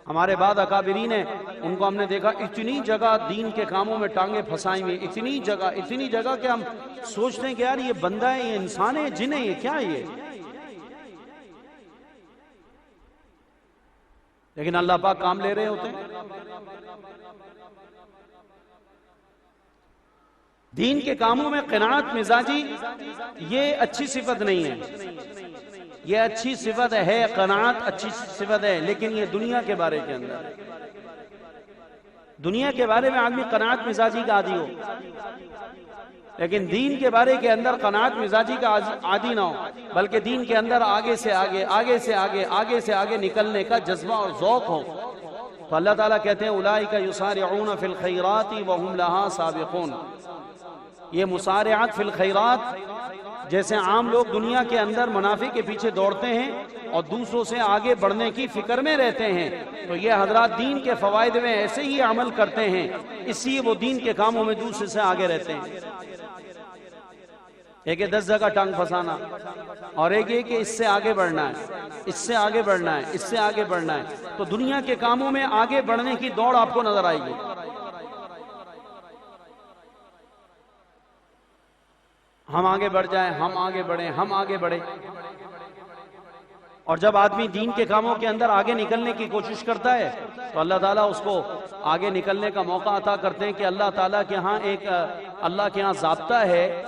ہمارے بعد اکابرین ہیں، ان کو ہم نے دیکھا اتنی جگہ دین کے کاموں میں ٹانگیں پھنسائی ہوئی، اتنی جگہ کہ ہم سوچتے ہیں کہ یار یہ بندہ ہے، یہ انسان ہے، جن ہے، یہ کیا ہے یہ؟ لیکن اللہ پاک کام لے رہے ہوتے ہیں۔ دین کے کاموں میں قناعت مزاجی یہ اچھی صفت نہیں ہے، یہ اچھی صفت ہے، قناعت اچھی صفت ہے، لیکن یہ دنیا کے بارے کے اندر، دنیا کے بارے میں آدمی قناعت مزاجی کا عادی ہو، لیکن دین کے بارے کے اندر قناعت مزاجی کا عادی نہ ہو، بلکہ دین کے اندر آگے سے آگے نکلنے کا جذبہ اور ذوق ہو۔ تو اللہ تعالیٰ کہتے ہیں اولئک یسارعون فی الخیرات وہم لہا سابقون۔ یہ مسارعات فی الخیرات، جیسے عام لوگ دنیا کے اندر منافع کے پیچھے دوڑتے ہیں اور دوسروں سے آگے بڑھنے کی فکر میں رہتے ہیں، تو یہ حضرات دین کے فوائد میں ایسے ہی عمل کرتے ہیں، اس لیے وہ دین کے کاموں میں دوسرے سے آگے رہتے ہیں۔ ایک 10 جگہ ٹانگ پھنسانا، اور ایک یہ کہ اس سے آگے بڑھنا ہے، اس سے آگے بڑھنا ہے، اس سے آگے بڑھنا ہے۔ تو دنیا کے کاموں میں آگے بڑھنے کی دوڑ آپ کو نظر آئے گی۔ ہم آگے بڑھ جائیں، ہم آگے بڑھیں، ہم آگے بڑھیں۔ اور جب آدمی دین کے کاموں کے اندر آگے نکلنے کی کوشش کرتا ہے تو اللہ تعالیٰ اس کو آگے نکلنے کا موقع عطا کرتے ہیں کہ اللہ تعالیٰ کے ہاں ضابطہ ہے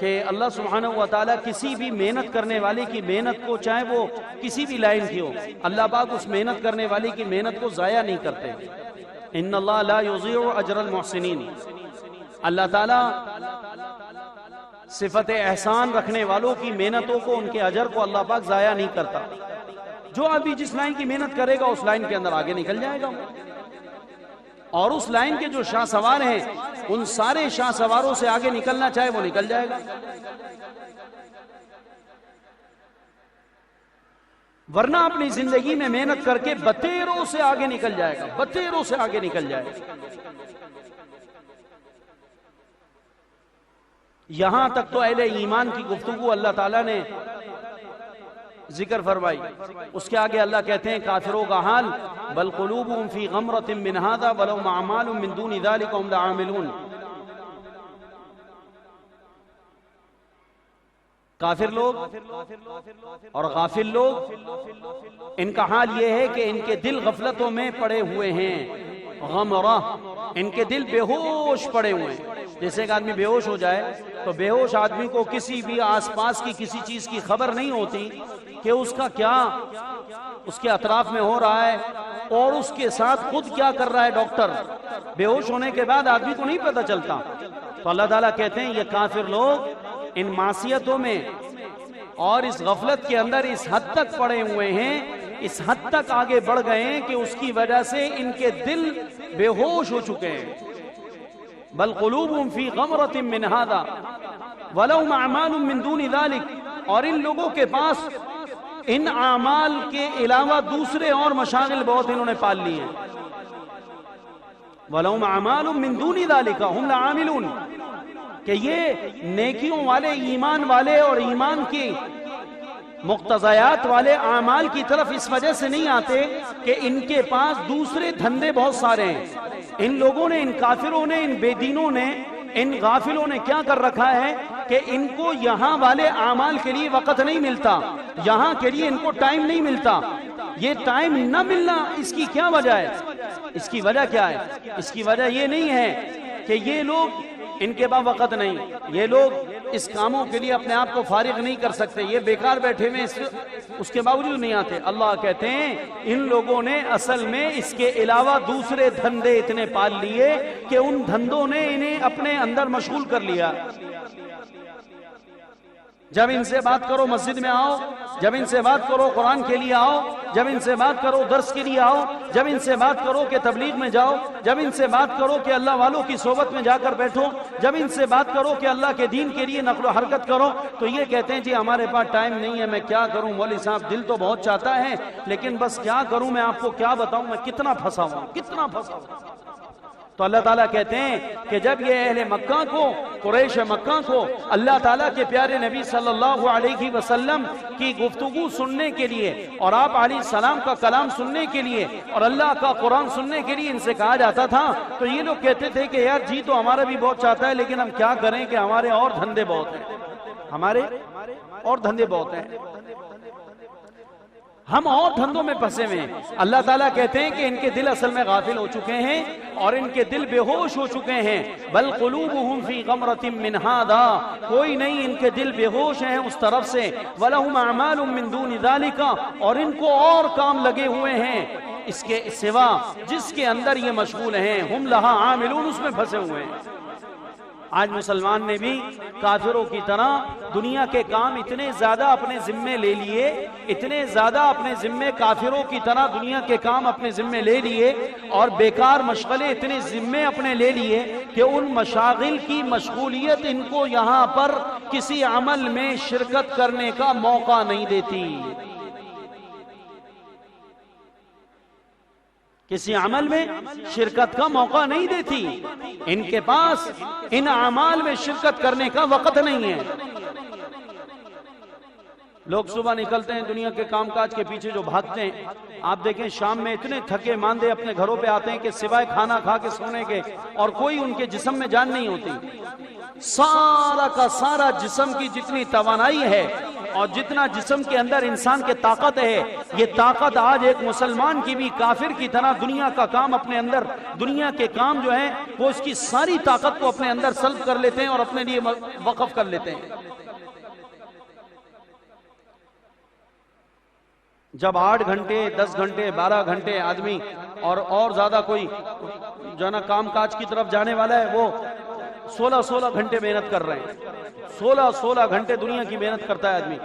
کہ اللہ سبحانہ و تعالیٰ کسی بھی محنت کرنے والے کی محنت کو، چاہے وہ کسی بھی لائن کی ہو، اللہ پاک اس محنت کرنے والے کی محنت کو ضائع نہیں کرتے۔ ان اللہ لا یضیع اجر المحسنین۔ اللہ تعالیٰ صفت احسان رکھنے والوں کی محنتوں کو، ان کے اجر کو اللہ پاک ضائع نہیں کرتا. جو آدمی جس لائن کی محنت کرے گا اس لائن کے اندر آگے نکل جائے گا، اور اس لائن کے جو شاہ سوار ہیں ان سارے شاہ سواروں سے آگے نکلنا چاہے وہ نکل جائے گا. ورنہ اپنی زندگی میں محنت کر کے بتیروں سے آگے نکل جائے گا، بتیروں سے آگے نکل جائے گا. یہاں تک تو اہل ایمان کی گفتگو اللہ تعالیٰ نے ذکر فرمائی. اس کے آگے اللہ کہتے ہیں کافروں کا حال، بل قلوبهم فی غمرۃ من ھذا ولہم اعمال من دون ذلک هم لعاملون. کافر لوگ اور غافل لوگ، ان کا حال یہ ہے کہ ان کے دل غفلتوں میں پڑے ہوئے ہیں. غمرہ، ان کے دل بے ہوش پڑے ہوئے ہیں. جیسے ایک آدمی بے ہوش ہو جائے تو بے ہوش آدمی کو کسی بھی آس پاس کی کسی چیز کی خبر نہیں ہوتی کہ اس کا کیا اس کے اطراف میں ہو رہا ہے اور اس کے ساتھ خود کیا کر رہا ہے ڈاکٹر. بے ہوش ہونے کے بعد آدمی کو نہیں پتہ چلتا. تو اللہ تعالیٰ کہتے ہیں یہ کافر لوگ ان معصیتوں میں اور اس غفلت کے اندر اس حد تک پڑے ہوئے ہیں، اس حد تک آگے بڑھ گئے ہیں کہ اس کی وجہ سے ان کے دل بے ہوش ہو چکے ہیں. بل قلوبهم فی غمرۃ من ھذا ولہم اعمال من دون ذلک. اور ان لوگوں کے پاس ان اعمال کے علاوہ دوسرے اور مشاغل بہت انہوں نے پال لی ہیں. وَلَهُمْ أَعْمَالٌ مِّن دُونِ ذَلِكَ هُمْ لَعَامِلُونَ، کہ یہ نیکیوں والے، ایمان والے اور ایمان کی مقتضیات والے اعمال کی طرف اس وجہ سے نہیں آتے کہ ان کے پاس دوسرے دھندے بہت سارے ہیں. ان لوگوں نے، ان کافروں نے، ان بے دینوں نے، ان غافلوں نے کیا کر رکھا ہے کہ ان کو یہاں والے اعمال کے لیے وقت نہیں ملتا، یہاں کے لیے ان کو ٹائم نہیں ملتا. یہ ٹائم نہ ملنا اس کی کیا وجہ ہے؟ اس کی وجہ کیا ہے؟ اس کی وجہ یہ نہیں ہے کہ یہ لوگ، ان کے پاس وقت نہیں، یہ لوگ اس کاموں کے لیے اپنے آپ کو فارغ نہیں کر سکتے، یہ بیکار بیٹھے ہوئے اس کے باوجود نہیں آتے. اللہ کہتے ہیں ان لوگوں نے اصل میں اس کے علاوہ دوسرے دھندے اتنے پال لیے کہ ان دھندوں نے انہیں اپنے اندر مشغول کر لیا. جب ان سے بات کرو مسجد میں آؤ، جب ان سے بات کرو قرآن کے لیے آؤ، جب ان سے بات کرو درس کے لیے آؤ، جب ان سے بات کرو کہ تبلیغ میں جاؤ، جب ان سے بات کرو کہ اللہ والوں کی صحبت میں جا کر بیٹھو، جب ان سے بات کرو کہ اللہ کے دین کے لیے نقل و حرکت کرو، تو یہ کہتے ہیں جی ہمارے پاس ٹائم نہیں ہے، میں کیا کروں مولوی صاحب، دل تو بہت چاہتا ہے لیکن بس کیا کروں، میں آپ کو کیا بتاؤں، میں کتنا پھنسا ہوں، کتنا پھنسا ہوں. تو اللہ تعالیٰ کہتے ہیں کہ جب یہ اہل مکہ کو، قریش مکہ کو اللہ تعالیٰ کے پیارے نبی صلی اللہ علیہ وسلم کی گفتگو سننے کے لیے اور آپ علیہ السلام کا کلام سننے کے لیے اور اللہ کا قرآن سننے کے لیے ان سے کہا جاتا تھا، تو یہ لوگ کہتے تھے کہ یار جی تو ہمارا بھی بہت چاہتا ہے لیکن ہم کیا کریں کہ ہمارے اور دھندے بہت ہیں، ہمارے اور دھندے بہت ہیں، ہم اور دھندوں میں پھنسے ہوئے ہیں. اللہ تعالیٰ کہتے ہیں کہ ان کے دل اصل میں غافل ہو چکے ہیں اور ان کے دل بے ہوش ہو چکے ہیں. بل قلوبهم فی غمرۃ من ھذا، کوئی نہیں، ان کے دل بے ہوش ہیں اس طرف سے. ولہم اعمال من دون ذلک، اور ان کو اور کام لگے ہوئے ہیں اس کے سوا جس کے اندر یہ مشغول ہیں. ہم لہا عاملون، اس میں پھنسے ہوئے ہیں. آج مسلمان نے بھی کافروں کی طرح دنیا کے کام اتنے زیادہ اپنے ذمے لے لیے، اتنے زیادہ اپنے ذمے کافروں کی طرح دنیا کے کام اپنے ذمے لے لیے اور بیکار مشغلے اتنے ذمے اپنے لے لیے کہ ان مشاغل کی مشغولیت ان کو یہاں پر کسی عمل میں شرکت کرنے کا موقع نہیں دیتی، کسی عمل میں شرکت کا موقع نہیں دیتی. ان کے پاس ان اعمال میں شرکت کرنے کا وقت نہیں ہے. لوگ صبح نکلتے ہیں دنیا کے کام کاج کے پیچھے جو بھاگتے ہیں، آپ دیکھیں شام میں اتنے تھکے ماندے اپنے گھروں پہ آتے ہیں کہ سوائے کھانا کھا کے سونے کے اور کوئی ان کے جسم میں جان نہیں ہوتی. سارا کا سارا جسم کی جتنی توانائی ہے اور جتنا جسم کے اندر انسان کے طاقت ہے، یہ طاقت آج ایک مسلمان کی بھی کافر کی طرح دنیا کا کام اپنے اندر، دنیا کے کام جو ہیں وہ اس کی ساری طاقت کو اپنے اندر سلب کر لیتے ہیں اور اپنے لیے وقف کر لیتے ہیں. جب 8 گھنٹے 10 گھنٹے 12 گھنٹے آدمی اور زیادہ کوئی جو ہے نا کام کاج کی طرف جانے والا ہے وہ 16 گھنٹے محنت کر رہے ہیں، 16 گھنٹے دنیا کی محنت کرتا ہے آدمی۔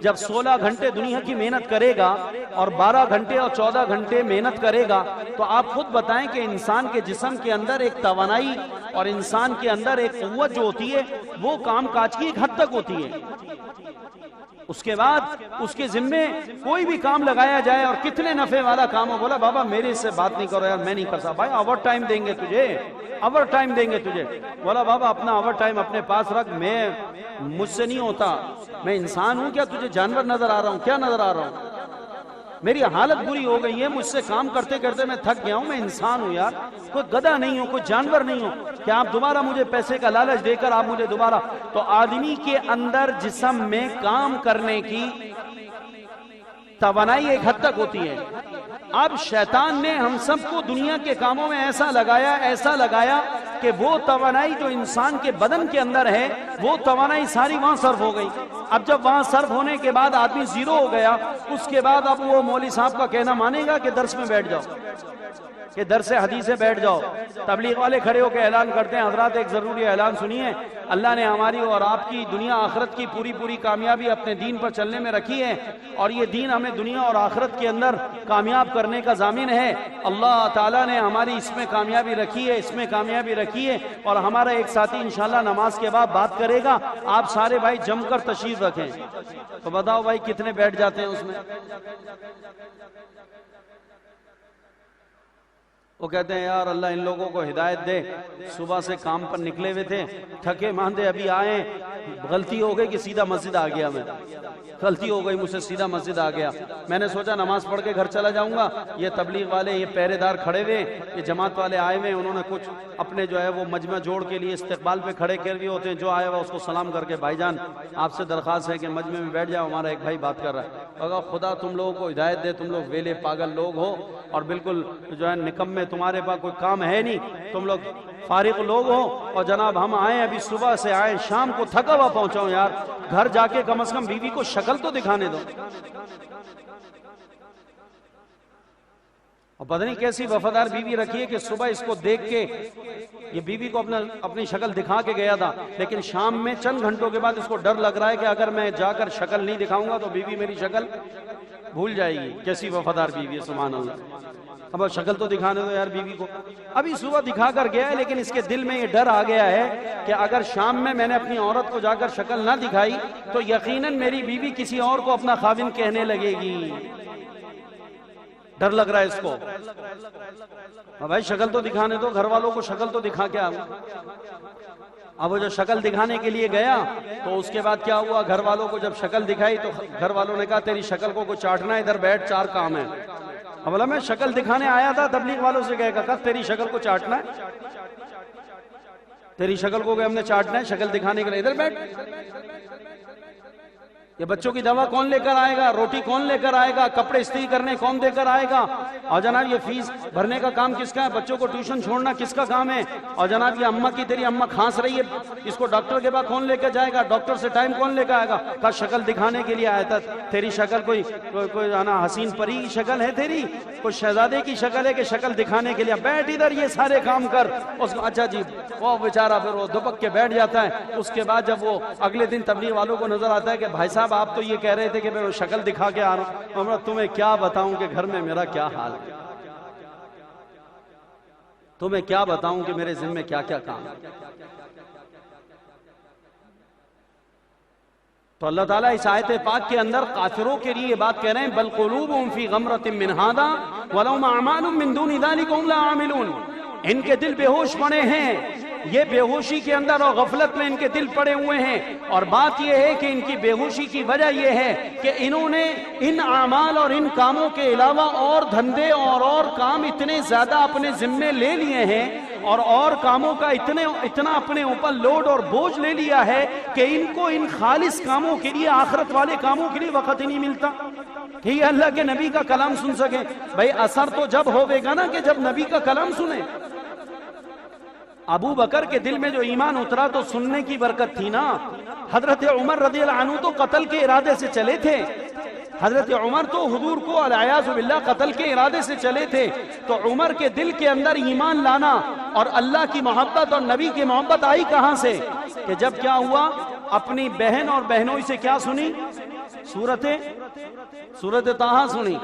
جب 16 گھنٹے دنیا کی محنت کرے گا اور 12 گھنٹے اور 14 گھنٹے محنت کرے گا تو آپ خود بتائیں کہ انسان کے جسم کے اندر ایک توانائی اور انسان کے اندر ایک قوت جو ہوتی ہے وہ کام کاج کی ایک حد تک ہوتی ہے۔ اس کے بعد اس کے ذمے کوئی بھی کام لگایا جائے اور کتنے نفع والا کام ہو، بولا بابا میرے سے بات نہیں کرو یار، میں نہیں کر سکتا۔ بھائی اوور ٹائم دیں گے تجھے، اوور ٹائم دیں گے تجھے۔ بولا بابا اپنا اوور ٹائم اپنے پاس رکھ، مجھ سے نہیں ہوتا، میں انسان ہوں، کیا تجھے جانور نظر آ رہا ہوں؟ کیا نظر آ رہا ہوں؟ میری حالت بری ہو گئی ہے، مجھ سے کام کرتے کرتے میں تھک گیا ہوں، میں انسان ہوں یار، کوئی گدھا نہیں ہوں، کوئی جانور نہیں ہوں کہ آپ دوبارہ مجھے پیسے کا لالچ دے کر آپ مجھے دوبارہ۔ تو آدمی کے اندر جسم میں کام کرنے کی توانائی ایک حد تک ہوتی ہے۔ اب شیطان نے ہم سب کو دنیا کے کاموں میں ایسا لگایا کہ وہ توانائی جو انسان کے بدن کے اندر ہے وہ توانائی ساری وہاں صرف ہو گئی۔ اب جب وہاں صرف ہونے کے بعد آدمی زیرو ہو گیا، اس کے بعد اب وہ مولوی صاحب کا کہنا مانے گا کہ درس میں بیٹھ جاؤ، کہ درس حدیث سے بیٹھ جاؤ۔ تبلیغ والے کھڑے ہو کے اعلان کرتے ہیں، حضرات ایک ضروری اعلان سنیے، اللہ نے ہماری اور آپ کی دنیا آخرت کی پوری کامیابی اپنے دین پر چلنے میں رکھی ہے، اور یہ دین ہمیں دنیا اور آخرت کے اندر کامیاب کرنے کا ضامن ہے۔ اللہ تعالیٰ نے ہماری اس میں کامیابی رکھی ہے، اور ہمارا ایک ساتھی انشاءاللہ نماز کے بعد بات کرے گا، آپ سارے بھائی جم کر تشریف رکھیں۔ تو بتاؤ بھائی کتنے بیٹھ جاتے ہیں اس میں؟ وہ کہتے ہیں یار اللہ ان لوگوں کو ہدایت دے، صبح سے کام پر نکلے ہوئے تھے، تھکے ماندے ابھی آئے، غلطی ہو گئی کہ سیدھا مسجد آ گیا، غلطی ہو گئی مجھ سے، سیدھا مسجد آ گیا۔ میں نے سوچا نماز پڑھ کے گھر چلا جاؤں گا، یہ تبلیغ والے، یہ پہرے دار کھڑے ہوئے، یہ جماعت والے آئے ہوئے، انہوں نے کچھ اپنے جو ہے وہ مجمع جوڑ کے لیے استقبال پہ کھڑے کر بھی ہوتے ہیں، جو آیا ہوا اس کو سلام کر کے بھائی جان آپ سے درخواست ہے کہ مجمع میں بیٹھ جاؤ، ہمارا ایک بھائی بات کر رہا ہے۔ اگر خدا تم لوگوں کو ہدایت دے، تم لوگ ویلے پاگل لوگ ہو اور بالکل جو ہے نکمے، تمہارے پاس کوئی کام ہے نہیں، تم لوگ فارغ لوگ ہو، اور جناب ہم آئے ابھی صبح سے آئے، شام کو تھکا ہوا پہنچاؤں یار، گھر جا کے کم از کم بیوی کو شکل تو دکھانے دو۔ اور پتہ نہیں کیسی وفادار بیوی رکھی ہے کہ صبح اس کو دیکھ کے یہ بیوی کو اپنی شکل دکھا کے گیا تھا، لیکن شام میں چند گھنٹوں کے بعد اس کو ڈر لگ رہا ہے کہ اگر میں جا کر شکل نہیں دکھاؤں گا تو بیوی میری شکل بھول جائے گی۔ کیسی وفادار بیوی ہے، سبحان اللہ۔ اب شکل تو دکھانے دو یار بیوی کو، ابھی صبح دکھا کر گیا ہے، لیکن اس کے دل میں یہ ڈر آ گیا ہے کہ اگر شام میں نے اپنی عورت کو جا کر شکل نہ دکھائی تو یقیناً میری بیوی کسی اور کو اپنا خاوند کہنے لگے گی، ڈر لگ رہا ہے اس کو۔ بھائی شکل تو دکھانے دو، گھر والوں کو شکل تو دکھا کے آؤ۔ اب وہ جو شکل دکھانے کے لیے گیا تو اس کے بعد کیا ہوا، گھر والوں کو جب شکل دکھائی تو گھر والوں نے کہا تیری شکل کو کوئی چاٹنا ہے، ادھر بیٹھ، 4 کام ہے۔ اب بولا میں شکل دکھانے آیا تھا، تبلیغ والوں سے کہا تیری شکل کو چاٹنا ہے، تیری شکل کو ہم نے چاٹنا ہے، شکل دکھانے کے لیے ادھر بیٹھ۔ یہ بچوں کی دوا کون لے کر آئے گا، روٹی کون لے کر آئے گا، کپڑے استری کرنے کون دے کر آئے گا، اور جناب یہ فیس بھرنے کا کام کس کا ہے، بچوں کو ٹیوشن چھوڑنا کس کا کام ہے، اور جناب یہ اماں کی تیری اماں کھانس رہی ہے، اس کو ڈاکٹر کے پاس کون لے کے جائے گا، ڈاکٹر سے ٹائم کون لے کے آئے گا۔ کہا شکل دکھانے کے لیے آیا تھا، تیری شکل کوئی حسین پری کی شکل ہے، تیری کوئی شہزادے کی شکل ہے کہ شکل دکھانے کے لیے، بیٹھ ادھر یہ سارے کام کر۔ اس کو اچھا جی، وہ بیچارہ پھر وہ دبک کے بیٹھ جاتا ہے۔ اس کے بعد جب وہ اگلے دن تبلیغ والوں کو نظر آتا ہے کہ بھائی صاحب آپ تو یہ کہہ رہے تھے کہ میں وہ شکل دکھا کے آ رہا ہوں، تمہیں کیا بتاؤں کہ گھر میں میرا کیا حال ہے، تمہیں کیا بتاؤں کہ میرے ذمہ کیا کیا کام ہے۔ تو اللہ تعالیٰ اس آیت پاک کے اندر کافروں کے لیے یہ بات کہہ رہے ہیں، بل قلوبهم فی غمرۃ من ھذا ولہم اعمال من دون ذلک ھم لا عاملون، ان کے دل بے ہوش پڑے ہیں، یہ بے ہوشی کے اندر اور غفلت میں ان کے دل پڑے ہوئے ہیں، اور بات یہ ہے کہ ان کی بے ہوشی کی وجہ یہ ہے کہ انہوں نے ان اعمال اور ان کاموں کے علاوہ اور دھندے اور کام اتنے زیادہ اپنے ذمے لے لیے ہیں، اور کاموں کا اتنا اپنے اوپر لوڈ اور بوجھ لے لیا ہے کہ ان کو ان خالص کاموں کے لیے، آخرت والے کاموں کے لیے وقت ہی نہیں ملتا کہ یہ اللہ کے نبی کا کلام سن سکے۔ بھائی اثر تو جب ہوئے گا نا کہ جب نبی کا کلام سنیں۔ ابو بکر کے دل میں جو ایمان اترا تو سننے کی برکت تھی نا، حضرت عمر رضی اللہ عنہ تو قتل کے ارادے سے چلے تھے، حضرت عمر تو حضور کو العیاذ باللہ قتل کے ارادے سے چلے تھے، تو عمر کے دل کے اندر ایمان لانا اور اللہ کی محبت اور نبی کی محبت آئی کہاں سے؟ کہ جب کیا ہوا، اپنی بہن اور بہنوئی سے کیا سنی؟ سورت طٰہٰ سنی۔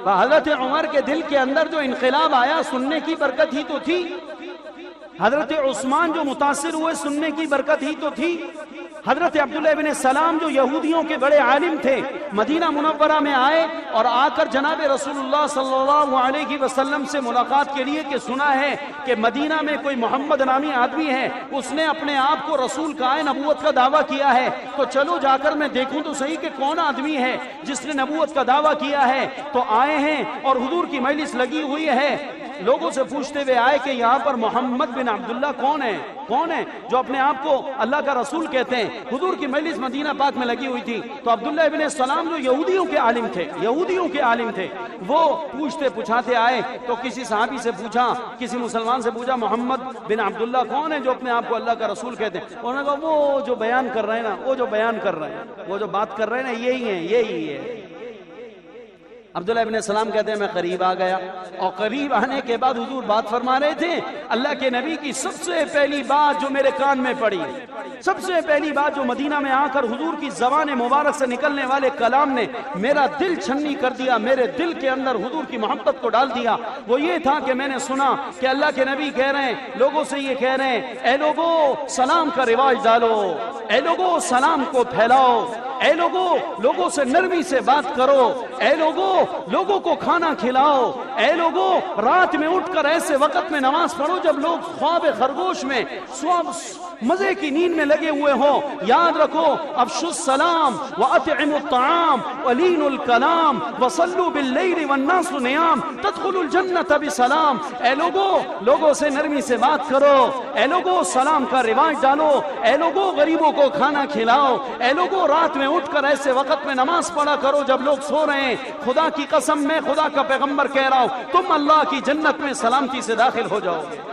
حضرت عمر کے دل کے اندر جو انقلاب آیا، سننے کی برکت ہی تو تھی۔ حضرت عثمان جو متاثر ہوئے، سننے کی برکت ہی تو تھی۔ حضرت عبداللہ ابن سلام جو یہودیوں کے بڑے عالم تھے، مدینہ منورہ میں آئے اور آ کر جناب رسول اللہ صلی اللہ علیہ وسلم سے ملاقات کے لیے کہ سنا ہے کہ مدینہ میں کوئی محمد نامی آدمی ہے، اس نے اپنے آپ کو رسول کا نبوت کا دعویٰ کیا ہے، تو چلو جا کر میں دیکھوں تو صحیح کہ کون آدمی ہے جس نے نبوت کا دعویٰ کیا ہے۔ تو آئے ہیں اور حضور کی مجلس لگی ہوئی ہے، لوگوں سے پوچھتے ہوئے آئے کہ یہاں پر محمد بن عبداللہ کون ہے جو اپنے آپ کو اللہ کا رسول کہتے ہیں؟ حضور کی مجلس مدینہ پاک میں لگی ہوئی تھی، تو عبداللہ ابن سلام جو یہودیوں کے عالم تھے وہ پوچھتے پوچھاتے آئے، تو کسی صحابی سے پوچھا، کسی مسلمان سے پوچھا محمد بن عبداللہ کون ہے جو اپنے آپ کو اللہ کا رسول کہتے ہیں؟ انہوں نے کہا وہ جو بیان کر رہے ہیں وہ جو بات کر رہے ہیں نا، یہی ہے۔ عبداللہ ابن سلام کہتے ہیں میں قریب آ گیا، اور قریب آنے کے بعد حضور بات فرما رہے تھے، اللہ کے نبی کی سب سے پہلی بات جو میرے کان میں پڑی، سب سے پہلی بات جو مدینہ میں آ کر حضور کی زبان مبارک سے نکلنے والے کلام نے میرا دل چھنی کر دیا، میرے دل کے اندر حضور کی محبت کو ڈال دیا، وہ یہ تھا کہ میں نے سنا کہ اللہ کے نبی کہہ رہے ہیں، لوگوں سے یہ کہہ رہے ہیں، اے لوگوں سلام کا رواج ڈالو، اے لوگوں سلام کو پھیلاؤ، اے لوگوں سے نرمی سے بات کرو، اے لوگوں کو کھانا کھلاؤ، اے لوگوں رات میں اٹھ کر ایسے وقت میں نماز پڑھو جب لوگ خواب خرگوش میں مزے کی نیند میں لگے ہوئے ہوں، یاد رکھو افشوا السلام واطعموا الطعام ولینوا الکلام وصلوا باللیل والناس نیام تدخلوا الجنة بسلام۔ اے لوگوں سے نرمی سے بات کرو، اے لوگوں سلام کا رواج ڈالو، اے لوگوں غریبوں کو کھانا کھلاؤ، اے لوگوں رات میں اٹھ کر ایسے وقت میں نماز پڑھا کرو جب لوگ سو رہے ہیں۔ خدا کی قسم میں خدا کا پیغمبر کہہ رہا ہوں، تم اللہ کی جنت میں سلامتی سے داخل ہو جاؤ گے،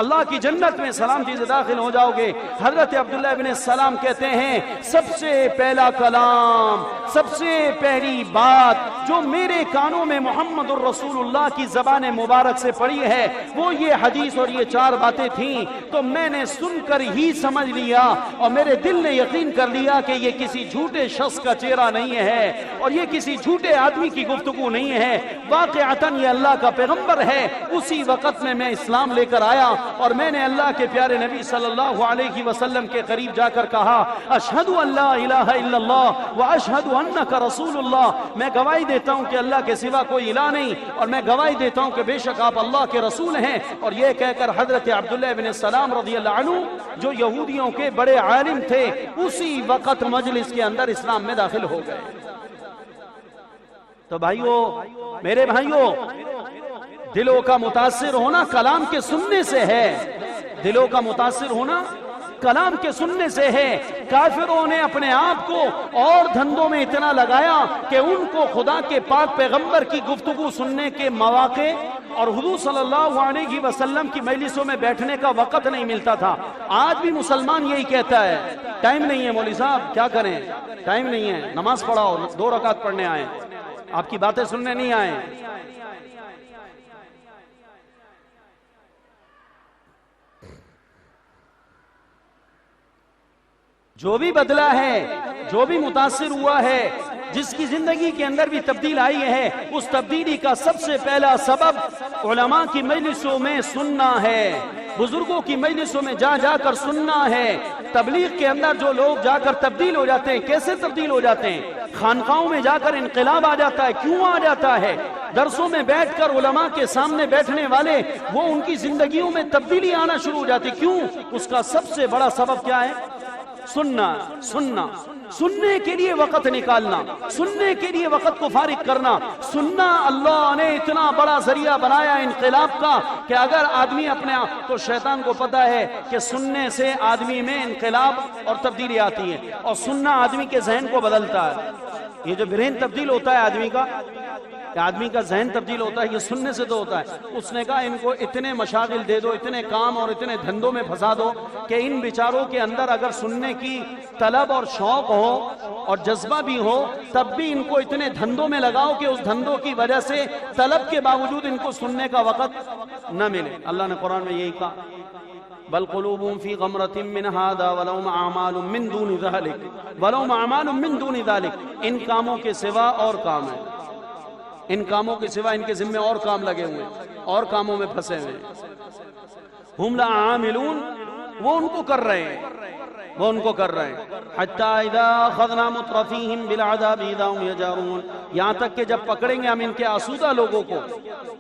اللہ کی جنت میں سلامتی سے داخل ہو جاؤ گے۔ حضرت عبداللہ ابن سلام کہتے ہیں سب سے پہلا کلام، سب سے پہلی بات جو میرے کانوں میں محمد الرسول اللہ کی زبان مبارک سے پڑی ہے وہ یہ حدیث اور یہ 4 باتیں تھیں، تو میں نے سن کر ہی سمجھ لیا اور میرے دل نے یقین کر لیا کہ یہ کسی جھوٹے شخص کا چہرہ نہیں ہے اور یہ کسی جھوٹے آدمی کی گفتگو نہیں ہے، واقعتاً یہ اللہ کا پیغمبر ہے۔ اسی وقت میں اسلام لے کر آیا اور میں نے اللہ کے پیارے نبی صلی اللہ علیہ وسلم کے قریب جا کر کہا اشہد ان لا الہ الا اللہ واشہد انک رسول اللہ، میں گواہی دیتا ہوں کہ اللہ کے سوا کوئی الہ نہیں، اور میں گواہی دیتا ہوں کہ بے شک آپ اللہ کے رسول ہیں۔ اور یہ کہہ کر حضرت عبداللہ ابن سلام رضی اللہ عنہ جو یہودیوں کے بڑے عالم تھے اسی وقت مجلس کے اندر اسلام میں داخل ہو گئے۔ تو بھائیو، میرے بھائیو، دلوں کا متاثر ہونا کلام کے سننے سے ہے، دلوں کا متاثر ہونا کلام کے سننے سے ہے۔ کافروں نے اپنے آپ کو اور دھندوں میں اتنا لگایا کہ ان کو خدا کے پاک پیغمبر کی گفتگو سننے کے مواقع اور حضور صلی اللہ علیہ وسلم کی مجلسوں میں بیٹھنے کا وقت نہیں ملتا تھا۔ آج بھی مسلمان یہی کہتا ہے ٹائم نہیں ہے مولوی صاحب، کیا کریں، ٹائم نہیں ہے، نماز پڑھاؤ، 2 رکعت پڑھنے آئے، آپ کی باتیں سننے نہیں آئے۔ جو بھی بدلا ہے، جو بھی متاثر ہوا ہے، جس کی زندگی کے اندر بھی تبدیل آئی ہے، اس تبدیلی کا سب سے پہلا سبب علماء کی مجلسوں میں سننا ہے، بزرگوں کی مجلسوں میں جا کر سننا ہے۔ تبلیغ کے اندر جو لوگ جا کر تبدیل ہو جاتے ہیں، کیسے تبدیل ہو جاتے ہیں؟ خانقاہوں میں جا کر انقلاب آ جاتا ہے۔ کیوں آ جاتا ہے؟ درسوں میں بیٹھ کر علماء کے سامنے بیٹھنے والے وہ ان کی زندگیوں میں تبدیلی آنا شروع ہو جاتی۔ کیوں؟ اس کا سب سے بڑا سبب کیا ہے؟ سننے کے لیے وقت نکالنا، سننے کے لیے وقت کو فارغ کرنا۔ سننا اللہ نے اتنا بڑا ذریعہ بنایا انقلاب کا کہ اگر آدمی اپنے آپ، تو شیطان کو پتا ہے کہ سننے سے آدمی میں انقلاب اور تبدیلی آتی ہے، اور سننا آدمی کے ذہن کو بدلتا ہے۔ یہ جو برین تبدیل ہوتا ہے آدمی کا، کہ آدمی کا ذہن تبدیل ہوتا ہے، یہ سننے سے تو ہوتا ہے۔ اس نے کہا ان کو اتنے مشاغل دے دو، اتنے کام اور اتنے دھندوں میں پھنسا دو کہ ان بیچاروں کے اندر اگر سننے کی طلب اور شوق ہو اور جذبہ بھی ہو، تب بھی ان کو اتنے دھندوں میں لگاؤ کہ اس دھندوں کی وجہ سے طلب کے باوجود ان کو سننے کا وقت نہ ملے۔ اللہ نے قرآن میں یہی کہا، بل قلوبهم فی غمرۃ من هذا ولہم اعمال من دون ذلک ولہم اعمال من دون ذلک، ان کاموں کے سوا اور کام ہے، ان کاموں کے سوا ان کے ذمے اور کام لگے ہوئے، اور کاموں میں پھنسے ہوئے۔ ہم لا عاملون، وہ ان کو کر رہے ہیں، وہ ان کو کر رہے ہیں۔ حتی اذا اخذنا مترفیہم بالعذاب اذا هم یجارون، یہاں تک کہ جب پکڑیں گے ہم ان کے آسودہ لوگوں کو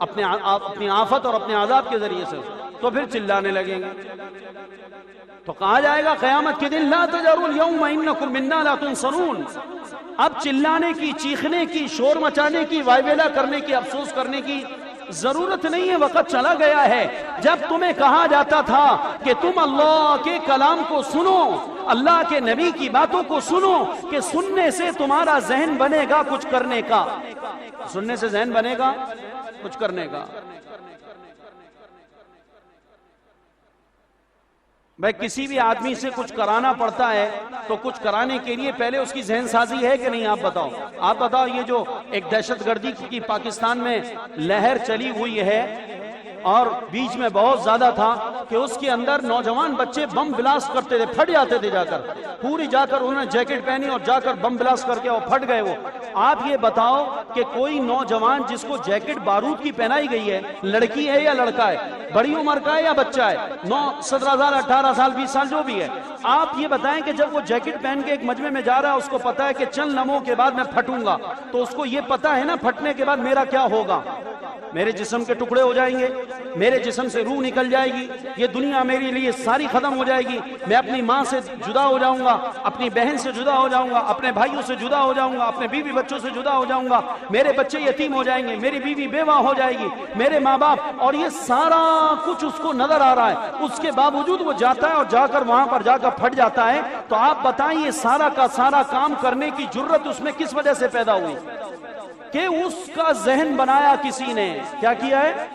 اپنی آفت اور اپنے عذاب کے ذریعے سے، تو پھر چلانے لگیں گے۔ تو کہا جائے گا قیامت کے دن لا تجروا اليوم انکم منا لا تنصرون، اب چلانے کی، چیخنے کی، شور مچانے کی، وائویلا کرنے کی، افسوس کرنے کی ضرورت نہیں ہے، وقت چلا گیا ہے جب تمہیں کہا جاتا تھا کہ تم اللہ کے کلام کو سنو، اللہ کے نبی کی باتوں کو سنو، کہ سننے سے تمہارا ذہن بنے گا کچھ کرنے کا، سننے سے ذہن بنے گا کچھ کرنے کا۔ بھائی کسی بھی آدمی سے کچھ کرانا پڑتا ہے تو کچھ کرانے کے لیے پہلے اس کی ذہن سازی ہے کہ نہیں؟ آپ بتاؤ، آپ بتاؤ۔ یہ جو ایک دہشت گردی کی پاکستان میں لہر چلی ہوئی ہے اور بیچ میں بہت زیادہ تھا کہ اس کے اندر نوجوان بچے بم بلاسٹ کرتے تھے، پھٹ جاتے تھے، جا کر پوری جا کر انہوں نے جیکٹ پہنی اور جا کر بم بلاسٹ کر کے اور پھٹ گئے وہ۔ آپ یہ بتاؤ کہ کوئی نوجوان جس کو جیکٹ بارود کی پہنائی گئی ہے، لڑکی ہے یا لڑکا ہے، بڑی عمر کا ہے یا بچہ ہے، 17 سال 18 سال 20 سال جو بھی ہے، آپ یہ بتائیں کہ جب وہ جیکٹ پہن کے ایک مجمع میں جا رہا ہے، اس کو پتا ہے کہ چند لمحوں کے بعد میں پھٹوں گا، تو اس کو یہ پتا ہے نا پھٹنے کے بعد میرا کیا ہوگا، میرے جسم کے ٹکڑے ہو جائیں گے، میرے جسم سے روح نکل جائے گی، یہ دنیا میرے لیے ساری ختم ہو جائے گی، میں اپنی ماں سے جدا ہو جاؤں گا، اپنی بہن سے جدا ہو جاؤں گا، اپنے بھائیوں سے جدا ہو جاؤں گا، اپنے بیوی بچوں سے جدا ہو جاؤں گا، میرے بچے یتیم ہو جائیں گے، میری بیوی بیوہ ہو جائے گی، میرے ماں باپ، اور یہ سارا کچھ اس کو نظر آ رہا ہے، اس کے باوجود وہ جاتا ہے اور جا کر وہاں پر جا کر پھٹ جاتا ہے۔ تو آپ بتائیں یہ سارا کا سارا کام کرنے کی جرت اس میں کس وجہ سے پیدا ہوئی؟ کہ اس کا ذہن بنایا کسی نے، کیا کیا ہے؟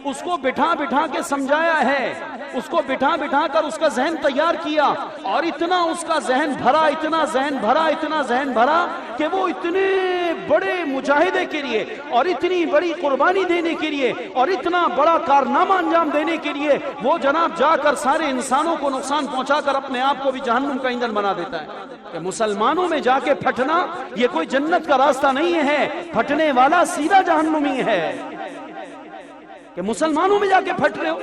اس کو بٹھا بٹھا کے سمجھایا ہے، اس کو بٹھا بٹھا کر اس کا ذہن تیار کیا، اور اتنا اس کا ذہن بھرا، اتنا ذہن بھرا، اتنا ذہن بھرا کہ وہ اتنے بڑے مجاہدے کے لیے اور اتنی بڑی قربانی دینے کے لیے اور اتنا بڑا کارنامہ انجام دینے کے لیے وہ جناب جا کر سارے انسانوں کو نقصان پہنچا کر اپنے آپ کو بھی جہنم کا ایندھن بنا دیتا ہے۔ کہ مسلمانوں میں جا کے پھٹنا یہ کوئی جنت کا راستہ نہیں ہے، پھٹنے والا سیدھا جہنمی ہے۔ کہ مسلمانوں میں جا کے پھٹ رہے ہو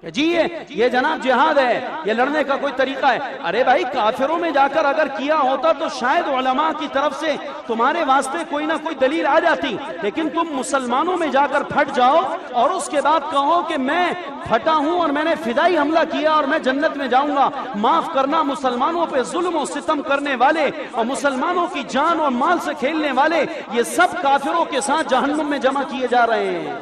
کہ جی یہ جناب جہاد ہے، یہ لڑنے کا کوئی طریقہ ہے۔ ارے بھائی کافروں میں جا کر اگر کیا ہوتا تو شاید علماء کی طرف سے تمہارے واسطے کوئی نہ کوئی دلیل آ جاتی، لیکن تم مسلمانوں میں جا کر پھٹ جاؤ اور اس کے بعد کہو کہ میں پھٹا ہوں اور میں نے فدائی حملہ کیا اور میں جنت میں جاؤں گا۔ معاف کرنا، مسلمانوں پہ ظلم و ستم کرنے والے اور مسلمانوں کی جان اور مال سے کھیلنے والے یہ سب کافروں کے ساتھ جہنم میں جمع کیے جا رہے ہیں،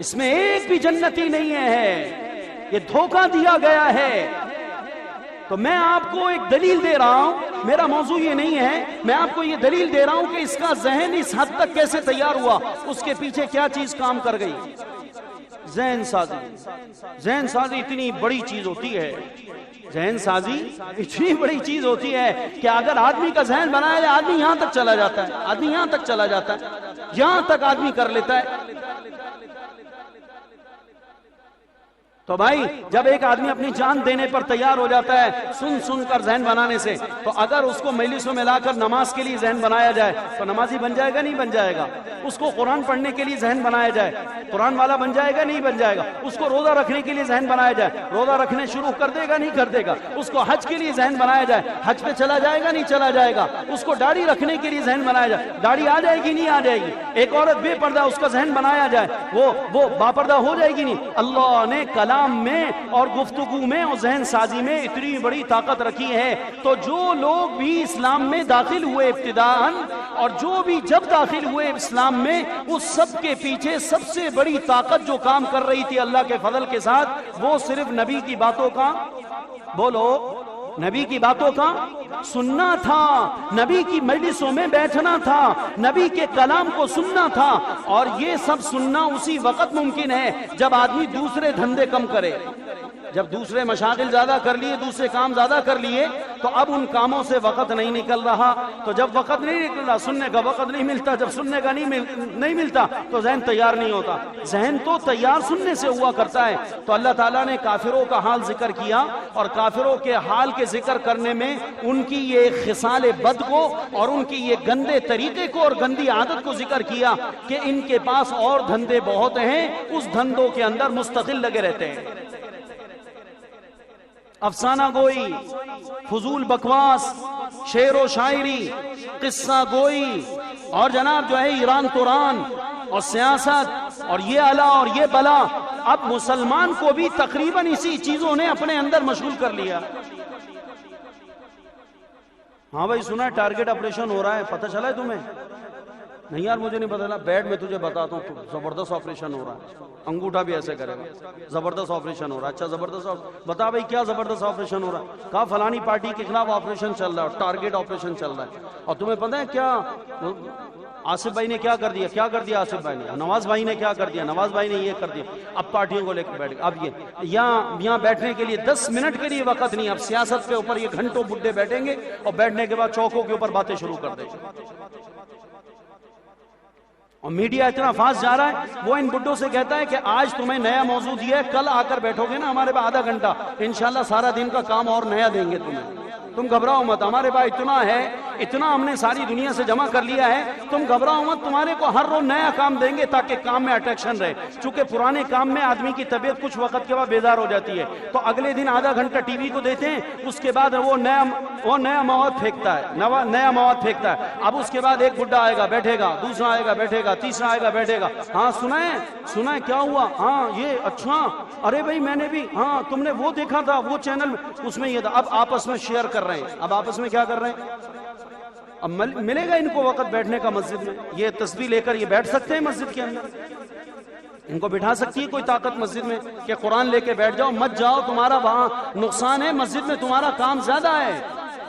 اس میں ایک بھی جنتی نہیں ہے، یہ دھوکہ دیا گیا ہے۔ تو میں آپ کو ایک دلیل دے رہا ہوں، میرا موضوع یہ نہیں ہے، میں آپ کو یہ دلیل دے رہا ہوں کہ اس کا ذہن اس حد تک کیسے تیار ہوا، اس کے پیچھے کیا چیز کام کر گئی۔ ذہن سازی، ذہن سازی اتنی بڑی چیز ہوتی ہے، ذہن سازی اتنی بڑی چیز ہوتی ہے کہ اگر آدمی کا ذہن بنایا جائے آدمی یہاں تک چلا جاتا ہے، آدمی یہاں تک چلا جاتا ہے، یہاں تک آدمی کر لیتا ہے۔ تو بھائی جب ایک آدمی اپنی جان دینے پر تیار ہو جاتا ہے سن سن کر ذہن بنانے سے، تو اگر اس کو مجلسوں میں لا کر نماز کے لیے ذہن بنایا جائے تو نمازی بن جائے گا نہیں بن جائے گا؟ اس کو قرآن پڑھنے کے لیے ذہن بنایا جائے قرآن والا بن جائے گا نہیں بن جائے گا؟ اس کو روزہ رکھنے کے لیے ذہن بنایا جائے روزہ رکھنے شروع کر دے گا نہیں کر دے گا؟ اس کو حج کے لیے ذہن بنایا جائے حج پہ چلا جائے گا نہیں چلا جائے گا؟ اس کو داڑھی رکھنے کے لیے ذہن بنایا جائے داڑھی آ جائے گی نہیں آ جائے گی؟ ایک عورت بے پردہ اس کا ذہن بنایا جائے وہ باپردہ ہو جائے گی نہیں؟ اللہ نے کلام میں اور گفتگو میں اور ذہن سازی میں اتنی بڑی طاقت رکھی ہے۔ تو جو لوگ بھی اسلام میں داخل ہوئے ابتداءً اور جو بھی جب داخل ہوئے اسلام میں، اس سب کے پیچھے سب سے بڑی طاقت جو کام کر رہی تھی اللہ کے فضل کے ساتھ، وہ صرف نبی کی باتوں کا نبی کی باتوں کا سننا تھا، نبی کی مجلسوں میں بیٹھنا تھا، نبی کے کلام کو سننا تھا. اور یہ سب سننا اسی وقت ممکن ہے جب آدمی دوسرے دھندے کم کرے. جب دوسرے مشاغل زیادہ کر لیے، دوسرے کام زیادہ کر لیے، تو اب ان کاموں سے وقت نہیں نکل رہا. تو جب وقت نہیں نکل رہا، سننے کا وقت نہیں ملتا. جب سننے کا نہیں ملتا تو ذہن تیار نہیں ہوتا. ذہن تو تیار سننے سے ہوا کرتا ہے. تو اللہ تعالیٰ نے کافروں کا حال ذکر کیا، اور کافروں کے حال کے ذکر کرنے میں ان کی یہ خصال بد کو اور ان کی یہ گندے طریقے کو اور گندی عادت کو ذکر کیا کہ ان کے پاس اور دھندے بہت ہیں، اس دھندوں کے اندر مستقل لگے رہتے ہیں. افسانہ گوئی، فضول بکواس، شعر و شاعری، قصہ گوئی، اور جناب جو ہے ایران توران اور سیاست اور یہ الا اور یہ بلا. اب مسلمان کو بھی تقریباً اسی چیزوں نے اپنے اندر مشغول کر لیا. ہاں بھائی سنا ہے ٹارگٹ آپریشن ہو رہا ہے، پتہ چلا ہے تمہیں؟ نہیں یار مجھے نہیں پتا چلا. بیٹھ میں تجھے بتاتا ہوں، زبردست آپریشن ہو رہا ہے. انگوٹھا بھی ایسے کرے گا. زبردست آپریشن ہو رہا ہے. اچھا زبردست، بتا بھائی کیا زبردست آپریشن ہو رہا ہے؟ کہا فلانی پارٹی کے خلاف آپریشن چل رہا ہے، ٹارگٹ آپریشن چل رہا ہے. اور تمہیں پتہ ہے کیا آصف بھائی نے کیا کر دیا؟ کیا کر دیا آصف بھائی نے؟ نواز بھائی نے کیا کر دیا؟ نواز بھائی نے یہ کر دیا. اب پارٹیوں کو لے کے بیٹھ گئے. اب یہ یہاں بیٹھنے کے لیے 10 منٹ کے لیے وقت نہیں. اب سیاست کے اوپر یہ گھنٹوں بڈھے بیٹھیں گے اور بیٹھنے کے بعد چوکوں کے اوپر باتیں شروع کر دیں گے. اور میڈیا اتنا فاسٹ جا رہا ہے، وہ ان بڈھوں سے کہتا ہے کہ آج تمہیں نیا موضوع دیا ہے، کل آ کر بیٹھو گے نا ہمارے پاس آدھا گھنٹہ، انشاءاللہ سارا دن کا کام اور نیا دیں گے تمہیں. تم گھبراؤ مت، ہمارے پاس اتنا ہے، اتنا ہم نے ساری دنیا سے جمع کر لیا ہے، تم گھبراؤ مت، تمہارے کو ہر روز نیا کام دیں گے تاکہ کام میں اٹریکشن رہے. چونکہ پرانے کام میں آدمی کی طبیعت کچھ وقت کے بعد بیزار ہو جاتی ہے، تو اگلے دن آدھا گھنٹہ ٹی وی کو دیتے ہیں، اس کے بعد وہ نیا مواد پھینکتا ہے. اب اس کے بعد ایک بڈھا آئے گا بیٹھے گا، دوسرا آئے گا بیٹھے گا، تیسرا آئے گا بیٹھے گا. ہاں سنا ہے کیا ہوا؟ ہاں یہ اچھا، ارے بھائی میں نے بھی، ہاں تم نے وہ دیکھا تھا وہ چینل اس میں یہ تھا. اب آپس میں شیئر کر رہے ہیں. اب آپس میں کیا کر رہے ہیں؟ اب ملے گا ان کو وقت بیٹھنے کا مسجد میں؟ یہ تسبیح لے کر یہ بیٹھ سکتے ہیں مسجد کے اندر؟ ان کو بٹھا سکتی ہے کوئی طاقت مسجد میں کہ قرآن لے کے بیٹھ جاؤ؟ مت جاؤ، تمہارا وہاں نقصان ہے. مسجد میں تمہارا کام زیادہ ہے،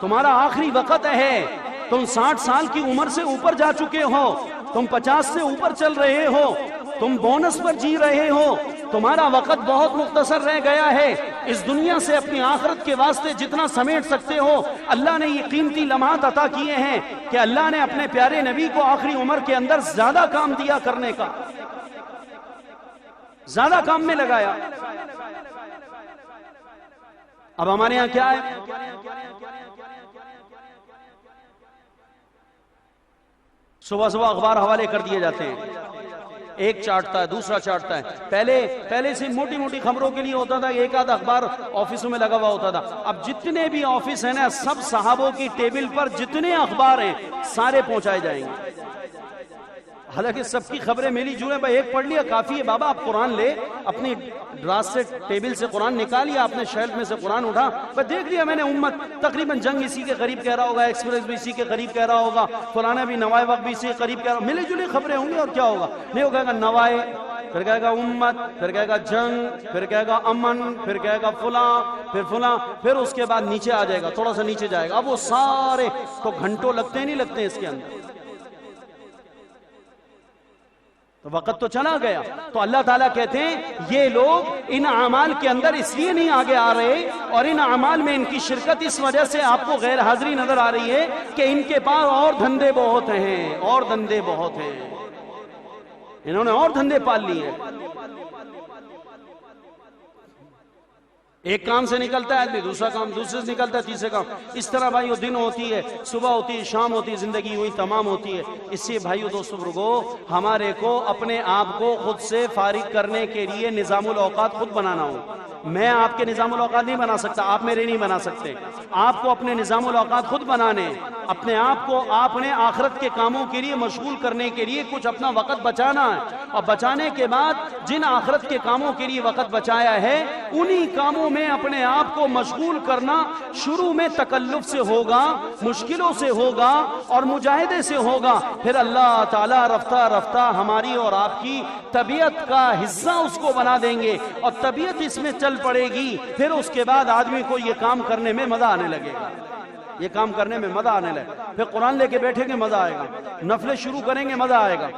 تمہارا آخری وقت ہے. تم 60 سال کی عمر سے اوپر جا چکے ہو، تم 50 سے اوپر چل رہے ہو، تم بونس پر جی رہے ہو، تمہارا وقت بہت مختصر رہ گیا ہے. اس دنیا سے اپنی آخرت کے واسطے جتنا سمیٹ سکتے ہو، اللہ نے یہ قیمتی لمحات عطا کیے ہیں کہ اللہ نے اپنے پیارے نبی کو آخری عمر کے اندر زیادہ کام دیا کرنے کا، زیادہ کام میں لگایا. اب ہمارے ہاں کیا ہے؟ صبح اخبار حوالے کر دیے جاتے ہیں، ایک چاٹتا ہے دوسرا چاٹتا ہے. پہلے سے موٹی موٹی خبروں کے لیے ہوتا تھا، ایک آدھ اخبار آفسوں میں لگا ہوا ہوتا تھا. اب جتنے بھی آفس ہیں نا، سب صحابوں کی ٹیبل پر جتنے اخبار ہیں سارے پہنچائے جائیں گے. حالانکہ سب کی خبریں میلی جوڑے، بھائی ایک پڑھ لیا کافی ہے بابا. آپ قرآن لے، اپنی دراز سے ٹیبل سے قرآن نکالیا، اپنے شیلف میں سے قرآن اٹھا، بس دیکھ لیا میں نے امت تقریباً جنگ اسی کے قریب کہہ رہا ہوگا، ایکسپریس بھی اسی کے قریب کہہ رہا ہوگا، فلانا بھی نوائے وقت بھی اسی کے قریب کہہ رہا ہوگا. ملی جلی خبریں ہوں گی اور کیا ہوگا. نہیں وہ کہے گا نوائے، پھر کہے گا امت، پھر کہے گا جنگ، پھر کہے گا امن، پھر کہے گا فلاں، پھر اس کے بعد نیچے آ جائے گا، تھوڑا سا نیچے جائے گا. اب وہ سارے تو گھنٹوں لگتے نہیں لگتے اس کے اندر، تو وقت تو چلا گیا. تو اللہ تعالیٰ کہتے ہیں یہ لوگ ان اعمال کے اندر اس لیے نہیں آگے آ رہے، اور ان اعمال میں ان کی شرکت اس وجہ سے آپ کو غیر حاضری نظر آ رہی ہے کہ ان کے پاس اور دھندے بہت ہیں، انہوں نے اور دھندے پال لیے ہیں. ایک کام سے نکلتا ہے آدمی، دوسرا کام، دوسرے سے نکلتا ہے تیسرے کام. اس طرح بھائیو دن ہوتی ہے، صبح ہوتی ہے، شام ہوتی ہے، زندگی ہوئی تمام ہوتی ہے. اس سے بھائیو دوستو بزرگو، ہمارے کو اپنے آپ کو خود سے فارغ کرنے کے لیے نظام الاوقات خود بنانا ہو. میں آپ کے نظام الاوقات نہیں بنا سکتا، آپ میرے نہیں بنا سکتے. آپ کو اپنے نظام الاوقات خود بنانے، اپنے آپ کو آپ نے آخرت کے کاموں کے لیے مشغول کرنے کے لیے کچھ اپنا وقت بچانا ہے. اور بچانے کے بعد جن آخرت کے کاموں کے لیے وقت بچایا ہے، انہی کاموں میں اپنے آپ کو مشغول کرنا شروع میں تکلف سے ہوگا، مشکلوں سے ہوگا اور مجاہدے سے ہوگا. پھر اللہ تعالیٰ رفتہ رفتہ ہماری اور آپ کی طبیعت کا حصہ اس کو بنا دیں گے، اور طبیعت اس میں چل چل پڑے گی، پھر اس کے بعد آدمی کو یہ کام کرنے میں مزہ آنے لگے گا، یہ کام کرنے میں مزہ آنے لگے، پھر قرآن لے کے بیٹھیں گے مزہ آئے گا، نفلیں شروع کریں گے مزہ آئے گا،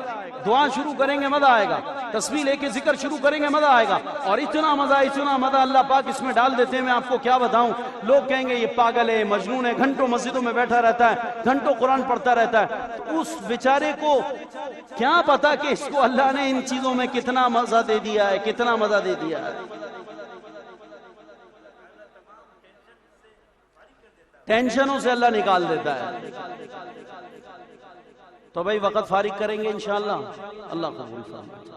دعا شروع کریں گے مزہ آئے گا، تسبیح لے کے ذکر شروع کریں گے مزہ آئے گا، اور اتنا مزہ اللہ پاک اس میں ڈال دیتے ہیں، میں آپ کو کیا بتاؤں۔ لوگ کہیں گے یہ پاگل ہے، مجنون ہے، گھنٹوں مسجدوں میں بیٹھا رہتا ہے، گھنٹوں قرآن پڑھتا رہتا ہے، تو اس بیچارے کو کیا پتا کہ اس کو اللہ نے ان چیزوں میں کتنا مزہ دے دیا ہے، کتنا مزہ دے دیا ہے۔ ٹینشنوں سے اللہ نکال دیتا ہے۔ تو بھائی وقت فارغ کریں گے انشاءاللہ، اللہ قبول فرمائے۔